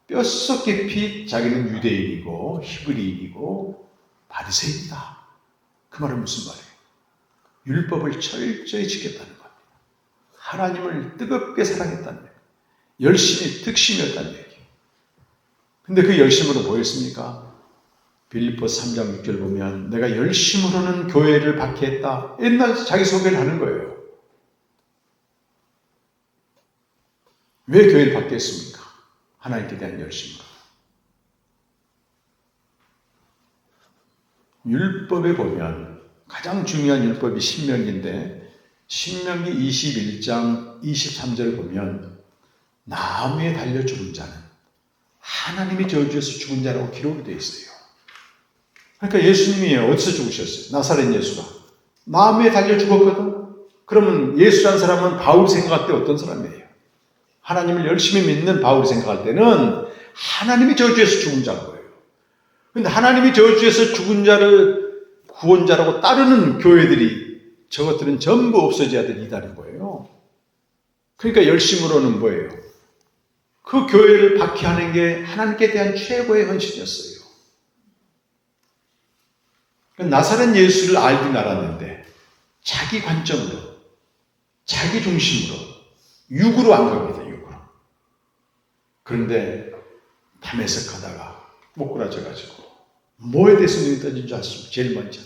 뼛속 깊이 자기는 유대인이고 히브리인이고 바리새인이다. 그 말은 무슨 말이에요? 율법을 철저히 지켰다는 겁니다. 하나님을 뜨겁게 사랑했다는 얘기예요. 열심히 득심이었다는 얘기예요. 근데 그 열심으로 뭐였습니까? 빌립보 3장 6절 보면 내가 열심으로는 교회를 박해했다. 옛날 자기 소개를 하는 거예요. 왜 교회를 박해했습니까? 하나님께 대한 열심으로. 율법에 보면 가장 중요한 율법이 신명기인데 신명기 21장 23절을 보면 나무에 달려 죽은 자는 하나님이 저주해서 죽은 자라고 기록이 되어 있어요. 그러니까 예수님이 어디서 죽으셨어요? 나사렛 예수가. 나무에 달려 죽었거든? 그러면 예수라는 사람은 바울이 생각할 때 어떤 사람이에요? 하나님을 열심히 믿는 바울이 생각할 때는 하나님이 저주해서 죽은 자인 거예요. 그런데 하나님이 저주해서 죽은 자를 구원자라고 따르는 교회들이 저것들은 전부 없어져야 될 이달인 거예요. 그러니까 열심으로는 뭐예요? 그 교회를 박해하는 게 하나님께 대한 최고의 헌신이었어요. 나사렛 예수를 알긴 알았는데 자기 관점으로, 자기 중심으로, 육으로 안 겁니다. 육으로. 그런데 밤에서 가다가 꼬꾸라져가지고 뭐에 대해서 눈이 떠진 줄 아십니까? 제일 먼저.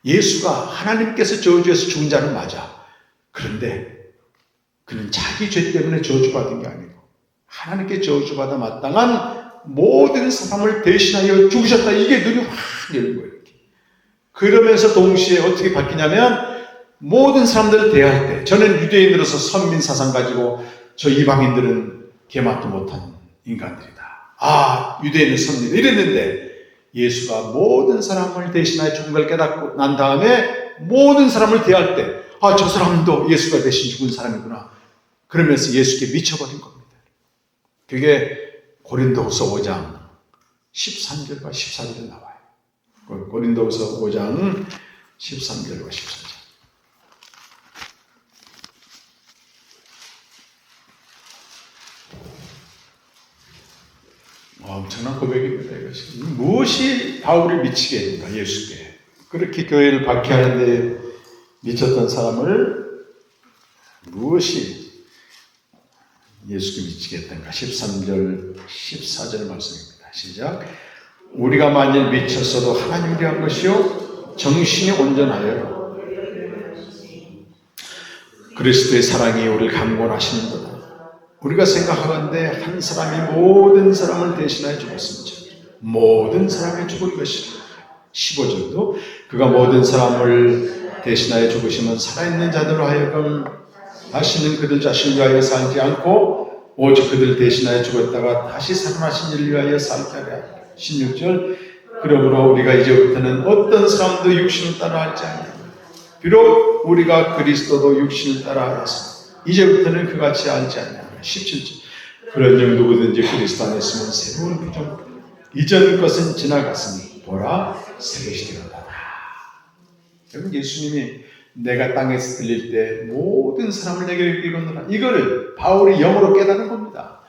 예수가 하나님께서 저주해서 죽은 자는 맞아. 그런데 그는 자기 죄 때문에 저주받은 게 아니고 하나님께 저주받아 마땅한 모든 사람을 대신하여 죽으셨다. 이게 눈이 확 열린 거예요. 이렇게. 그러면서 동시에 어떻게 바뀌냐면 모든 사람들을 대할 때 저는 유대인으로서 선민 사상 가지고 저 이방인들은 개맞도 못한 인간들이다. 유대인은 선민 이랬는데 예수가 모든 사람을 대신하여 죽은 걸 깨닫고 난 다음에 모든 사람을 대할 때 저 사람도 예수가 대신 죽은 사람이구나. 그러면서 예수께 미쳐버린 겁니다. 그게 고린도후서 5장 13절과 14절에 나와요. 고린도후서 5장 13절과 14절. 엄청난 고백입니다. 이것이. 무엇이 바울을 미치게 했는가? 예수께. 그렇게 교회를 박해하는데 미쳤던 사람을 무엇이 예수께 미치게 했던가? 13절, 14절 말씀입니다. 시작. 우리가 만일 미쳤어도 하나님이 한 것이요 정신이 온전하여 그리스도의 사랑이 우리를 강권하시는구나. 우리가 생각하건대 한 사람이 모든 사람을 대신하여 죽었습니다. 모든 사람이 죽은 것이라. 15절도 그가 모든 사람을 대신하여 죽으시면 살아있는 자들로 하여금 다시는 그들 자신을 위하여 살지 않고 오직 그들 대신하여 죽었다가 다시 살아나신 이를 위하여 살게 하라. 16절 그러므로 우리가 이제부터는 어떤 사람도 육신을 따라하지 않는다. 비록 우리가 그리스도도 육신을 따라하여서 이제부터는 그같이 알지 않는다. 17절 그런즉 누구든지 그리스도 안에 있으면 새로운 피조물이라. 이전 것은 지나갔으니 보라 새 것이 되었다. 여러분 예수님이 내가 땅에서 들릴 때 모든 사람을 내게 이르노라. 이거를 바울이 영어로 깨닫는 겁니다.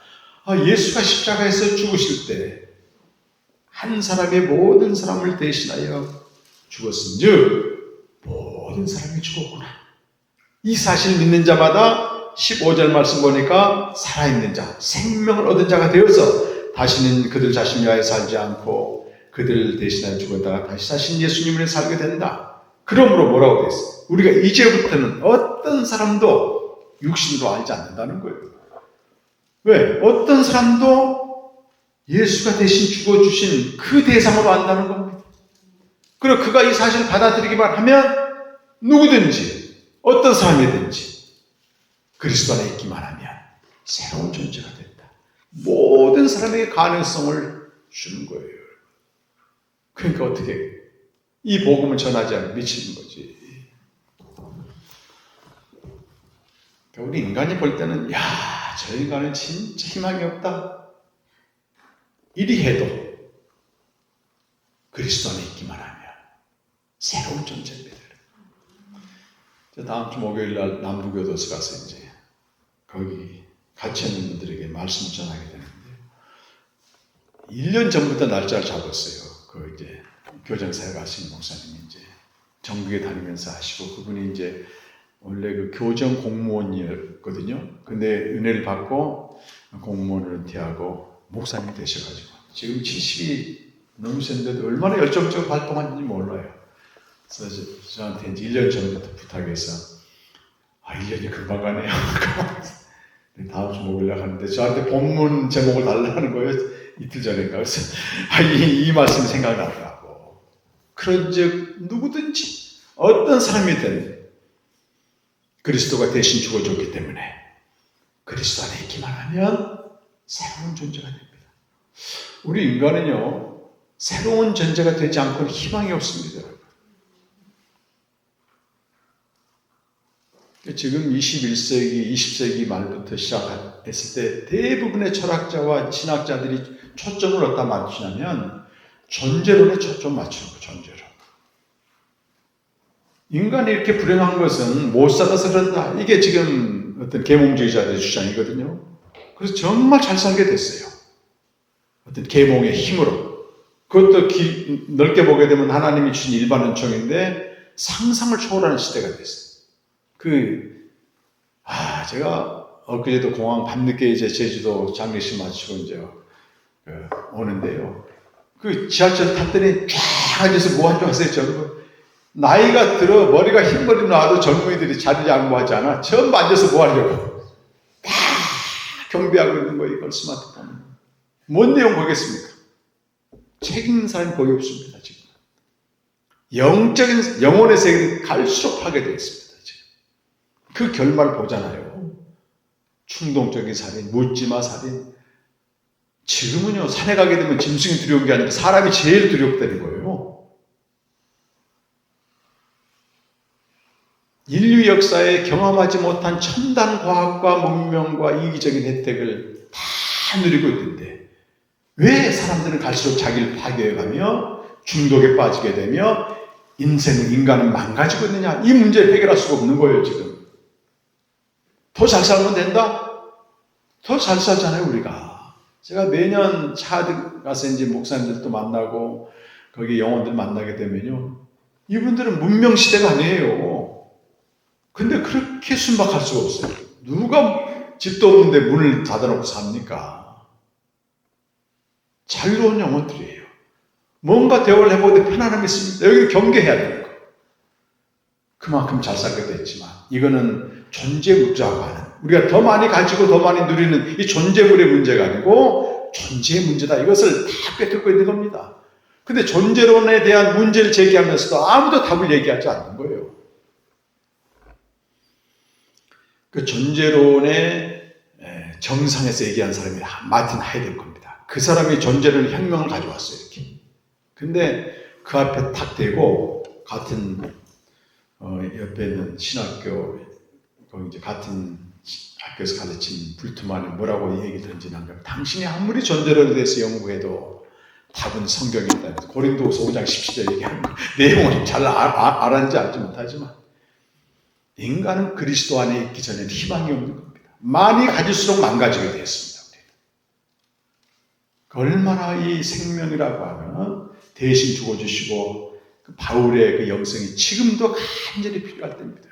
예수가 십자가에서 죽으실 때 한 사람의 모든 사람을 대신하여 죽었은즉 모든 사람이 죽었구나. 이 사실 믿는 자마다 15절 말씀 보니까 살아있는 자, 생명을 얻은 자가 되어서 다시는 그들 자신 위하여 살지 않고 그들을 대신하여 죽었다가 다시 사신 예수님을 살게 된다. 그러므로 뭐라고 되어 있어요? 우리가 이제부터는 어떤 사람도 육신으로 알지 않는다는 거예요. 왜? 어떤 사람도 예수가 대신 죽어주신 그 대상으로 안다는 겁니다. 그리고 그가 이 사실을 받아들이기만 하면 누구든지 어떤 사람이든지 그리스도 안에 있기만 하면 새로운 존재가 된다. 모든 사람에게 가능성을 주는 거예요. 그러니까 어떻게 이 복음을 전하지 않으면 미치는 거지. 그러니까 우리 인간이 볼 때는 저 인간은 진짜 희망이 없다. 이리 해도 그리스도 안에 있기만 하면 새로운 존재입니다. 다음 주 목요일 날 남부교도소 가서 이제 거기 갇혀있는 분들에게 말씀을 전하게 되는데 1년 전부터 날짜를 잡았어요. 그 이제 교정사역 하시는 목사님이 이제 전국에 다니면서 하시고 그분이 이제 원래 그 교정 공무원이었거든요. 근데 은혜를 받고 공무원을 은퇴하고 목사님이 되셔가지고 지금 70이 넘으셨는데도 얼마나 열정적으로 활동하는지 몰라요. 그래서 저한테 이제 1년 전부터 부탁해서 1년이 금방 가네요. 다음 주 목요일 날 가는데 저한테 본문 제목을 달라는 거예요. 이틀 전인가. 그래서 이 말씀이 생각나더라고. 그런즉 누구든지 어떤 사람이든 그리스도가 대신 죽어줬기 때문에 그리스도 안에 있기만 하면 새로운 존재가 됩니다. 우리 인간은요 새로운 존재가 되지 않고는 희망이 없습니다. 지금 21세기, 20세기 말부터 시작했을 때 대부분의 철학자와 신학자들이 초점을 어디다 맞추냐면 존재론에 초점 맞추는 거예요. 존재론. 인간이 이렇게 불행한 것은 못 살아서 그런다. 이게 지금 어떤 계몽주의자들의 주장이거든요. 그래서 정말 잘 살게 됐어요. 어떤 계몽의 힘으로. 그것도 넓게 보게 되면 하나님이 주신 일반 은총인데 상상을 초월하는 시대가 됐어요. 제가 엊그제도 공항 밤늦게 이제 제주도 장례식 마치고 이제 오는데요. 그 지하철 탔더니 쫙 앉아서 뭐 한줄 아세요? 전부 나이가 들어 머리가 흰머리 나와도 젊은이들이 자리를 양보하지 않아. 전부 앉아서 뭐 하려고 다 경비하고 있는 거예요. 이걸 스마트폰. 뭔 내용 보겠습니까? 책 읽는 사람이 거의 없습니다. 지금 영적인 영혼의 세계는 갈수록 파괴되어 있습니다. 그 결말을 보잖아요. 충동적인 살인, 묻지마 살인. 지금은요, 산에 가게 되면 짐승이 두려운 게 아니라 사람이 제일 두렵다는 거예요. 인류 역사에 경험하지 못한 첨단 과학과 문명과 이기적인 혜택을 다 누리고 있는데 왜 사람들은 갈수록 자기를 파괴해가며 중독에 빠지게 되며 인간은 망가지고 있느냐? 이 문제를 해결할 수가 없는 거예요, 지금. 더 잘 살면 된다? 더 잘 살잖아요, 우리가. 제가 매년 차드 가서 이제 목사님들도 만나고, 거기 영혼들 만나게 되면요. 이분들은 문명시대가 아니에요. 근데 그렇게 순박할 수가 없어요. 누가 집도 없는데 문을 닫아놓고 삽니까? 자유로운 영혼들이에요. 뭔가 대화를 해보는데 편안함이 있습니다. 여기를 경계해야 되는 거예요. 그만큼 잘 살게 됐지만, 이거는 존재물자고 하는, 우리가 더 많이 가지고 더 많이 누리는 이 존재물의 문제가 아니고 존재의 문제다. 이것을 다 꿰뚫고 있는 겁니다. 근데 존재론에 대한 문제를 제기하면서도 아무도 답을 얘기하지 않는 거예요. 그 존재론의 정상에서 얘기한 사람이 마틴 하이데거입니다. 겁니다. 그 사람이 존재론 혁명을 가져왔어요. 이렇게. 근데 그 앞에 탁 대고 같은 옆에 있는 신학교 이제 같은 학교에서 가르친 불투만이 뭐라고 얘기 던지냐면, 당신이 아무리 존재론에 대해서 연구해도 답은 성경에 있다. 고린도후서 5장 17절 얘기하는 거. 내용을 잘 알았는지 알지 못하지만 인간은 그리스도 안에 있기 전에는 희망이 없는 겁니다. 많이 가질수록 망가지게 되었습니다. 얼마나 이 생명이라고 하면 대신 죽어주시고 그 바울의 그 영성이 지금도 간절히 필요할 때입니다.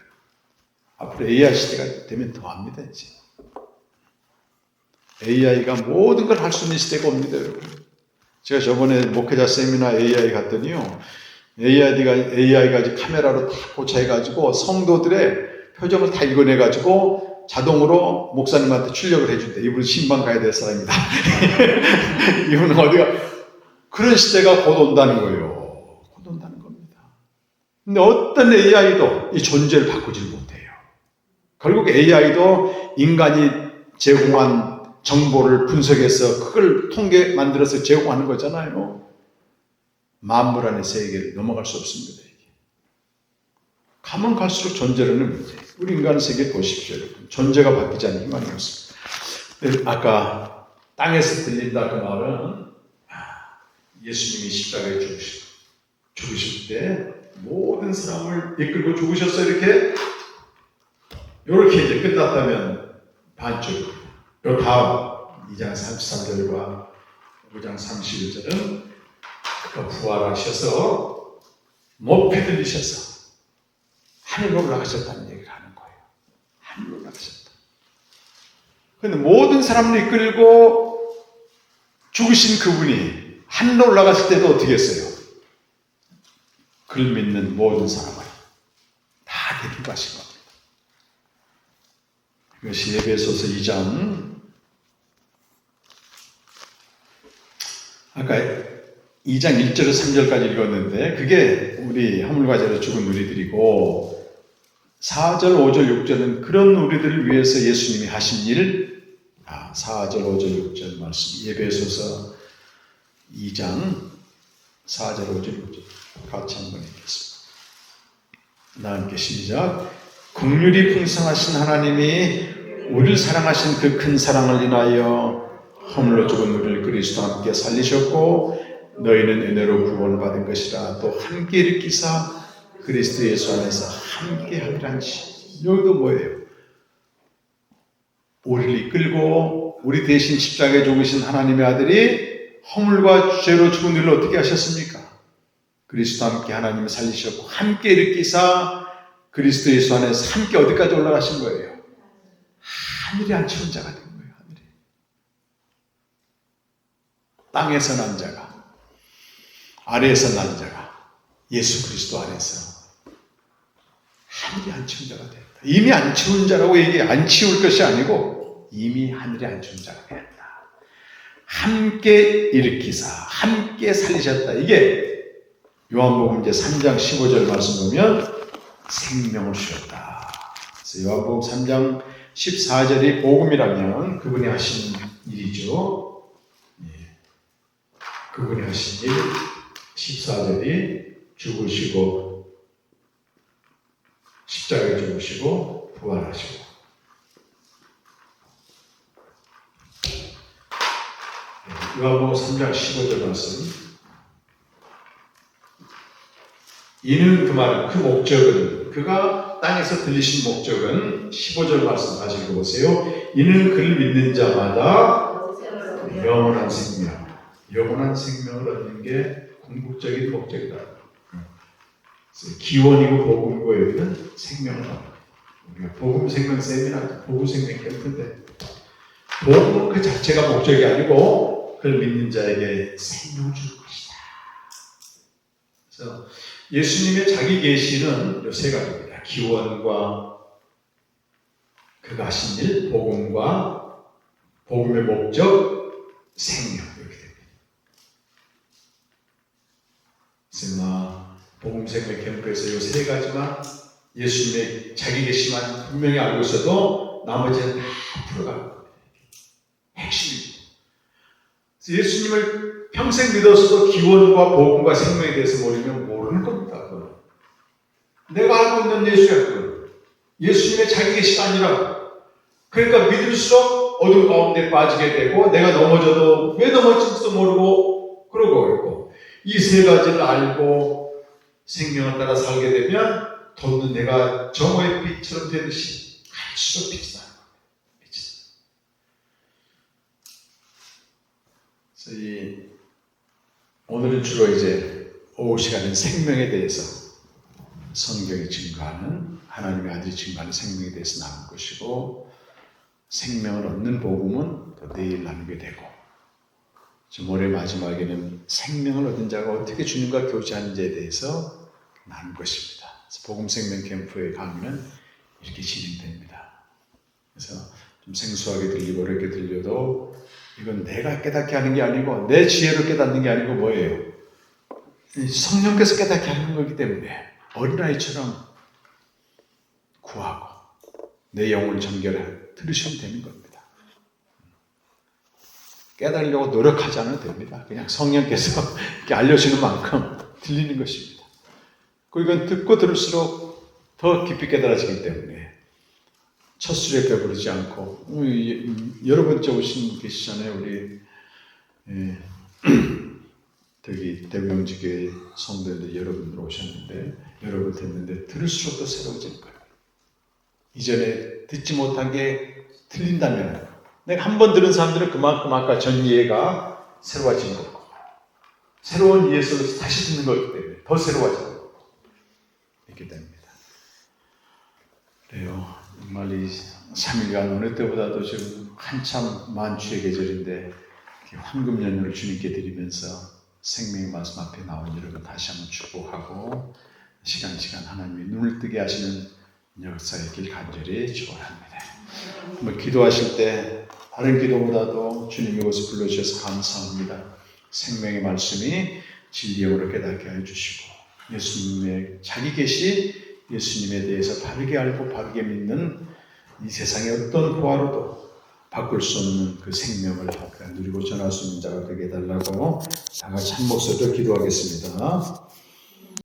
앞으로 AI 시대가 되면 더합니다. 이제 AI가 모든 걸 할 수 있는 시대가 옵니다, 여러분. 제가 저번에 목회자 세미나 AI 갔더니요, AI가 이제 카메라로 다 고쳐해가지고 성도들의 표정을 다 읽어내가지고 자동으로 목사님한테 출력을 해준대. 이분은 신방 가야 될 사람이다. 이분은 어디가, 그런 시대가 곧 온다는 거예요. 곧 온다는 겁니다. 근데 어떤 AI도 이 존재를 바꾸지 못해요. 결국 AI도 인간이 제공한 정보를 분석해서 그걸 통계 만들어서 제공하는 거잖아요. 만물 안의 세계를 넘어갈 수 없습니다. 이게. 가면 갈수록 존재라는 문제. 우리 인간 세계 보십시오, 여러분. 존재가 바뀌지 않는 희망이 없습니다. 아까 땅에서 들린다 그 말은 예수님이 십자가에 죽으실 때 모든 사람을 이끌고 죽으셨어요. 이렇게 이제 끝났다면 반쪽. 요 다음 2장 33절과 5장 31절은 그가 부활하셔서 높이 들리셔서 하늘로 올라가셨다는 얘기를 하는 거예요. 하늘로 올라가셨다. 그런데 모든 사람을 이끌고 죽으신 그분이 하늘로 올라갔을 때도 어떻게 했어요? 그를 믿는 모든 사람을 다 데리고 가신 겁니다. 이것이 에베소서 2장, 아까 2장 1절에서 3절까지 읽었는데 그게 우리 하물과제로 죽은 우리들이고, 4절, 5절, 6절은 그런 우리들을 위해서 예수님이 하신 일, 4절, 5절, 6절 말씀, 에베소서 2장 4절, 5절, 6절 같이 한번 읽겠습니다. 나 함께 시작. 긍휼이 풍성하신 하나님이 우리를 사랑하신 그 큰 사랑을 인하여 허물로 죽은 우리를 그리스도와 함께 살리셨고, 너희는 은혜로 구원받은 것이라 또 함께 일으키사 그리스도 예수 안에서 함께 하리란지. 여기도 뭐예요? 우리를 이끌고 우리 대신 십자가에 죽으신 하나님의 아들이 허물과 죄로 죽은 우리를 어떻게 하셨습니까? 그리스도와 함께 하나님을 살리셨고 함께 일으키사 그리스도 예수 안에서 함께 어디까지 올라가신 거예요? 하늘에 앉힌 자가 된 거예요. 하늘에. 땅에서 난 자가, 아래에서 난 자가 예수 그리스도 안에서 하늘에 앉힌 자가 되었다. 이미 앉힌 자라고 얘기해. 안 치울 것이 아니고 이미 하늘에 앉힌 자가 되었다. 함께 일으키사 함께 살리셨다. 이게 요한복음 이제 3장 15절 말씀 보면 생명을 주셨다. 그래서 요한복음 3장 14절이 복음이라면 그분이 하신 일이죠. 그분이 하신 일. 14절이 죽으시고 십자가에 죽으시고 부활하시고. 요한복음 3장 15절 말씀. 이는 그 말은, 그 목적은, 그가 땅에서 들리신 목적은 15절 말씀 다시 읽어보세요. 이는 그를 믿는 자마다 영원한 생명, 영원한 생명을 얻는 게 궁극적인 목적이다. 기원이고 복음이고 여기는 생명을 얻는 거예요. 우리가 복음 생명 세미나, 복음 생명 캠프인데 복음은 그 자체가 목적이 아니고 그를 믿는 자에게 생명을 주는 것이다. 그래서 예수님의 자기 계시는 세 가지입니다. 기원과 그가 하신 일, 복음과 복음의 목적, 생명 이렇게 됩니다. 그래서 복음 생명 캠프에서 이 세 가지만 예수님의 자기 계시만 분명히 알고 있어도 나머지는 다 풀어가는 겁니다. 핵심입니다. 예수님을 평생 믿어서도 기원과 복음과 생명에 대해서 모르면 모르는 겁니다. 그건. 내가 알고 있는 예수야. 그건. 예수님의 자기 계시가 아니라 그러니까 믿을수록 어둠 가운데 빠지게 되고 내가 넘어져도 왜 넘어질지도 모르고 그러고 있고 이 세 가지를 알고 생명을 따라 살게 되면 돋는 내가 정오의 빛처럼 되듯이 갈수록 빛이 나는 겁니다. 그래서 오늘은 주로 이제 오후 시간은 생명에 대해서 성경이 증거하는 하나님의 아들이 증거하는 생명에 대해서 나눌 것이고 생명을 얻는 복음은 또 내일 나누게 되고 올해 마지막에는 생명을 얻은 자가 어떻게 주님과 교제하는지에 대해서 나눌 것입니다. 그래서 복음 생명 캠프의 강의는 이렇게 진행됩니다. 그래서 좀 생소하게 들리고 어렵게 들려도 이건 내가 깨닫게 하는 게 아니고 내 지혜로 깨닫는 게 아니고 뭐예요? 성령께서 깨닫게 하는 거기 때문에 어린아이처럼 구하고 내 영혼을 정결해 들으시면 되는 겁니다. 깨달으려고 노력하지 않아도 됩니다. 그냥 성령께서 이렇게 알려주는 만큼 들리는 것입니다. 그리고 이건 듣고 들을수록 더 깊이 깨달아지기 때문에 첫 술에 배부르지 않고 여러 번째 오신 분 계시잖아요. 우리 되게 대명지교회 성도들 여러분들 오셨는데 여러분 듣는데 들을수록 더 새로워질 거예요. 이전에 듣지 못한 게 틀린다면 내가 한 번 들은 사람들은 그만큼 아까 전 이해가 새로워지는 거고 새로운 이해 속에서 다시 듣는 거기 때문에 더 새로워지는 거고 이렇게 됩니다. 그래요. 정말 이 3일간 어느 때보다도 지금 한참 만주의 계절인데 황금 연휴를 주님께 드리면서 생명의 말씀 앞에 나온 여러분 다시 한번 축복하고 시간 하나님이 눈을 뜨게 하시는 역사의 길 간절히 축원합니다. 기도하실 때 다른 기도보다도 주님이 이곳에 불러주셔서 감사합니다. 생명의 말씀이 진리형으로 깨닫게 해주시고 예수님의 자기 계시 예수님에 대해서 바르게 알고 바르게 믿는 이 세상의 어떤 부하로도 바꿀 수 없는 그 생명을 누리고 전할 수 있는 자가 되게 해달라고 다 같이 한 목소리로 기도하겠습니다.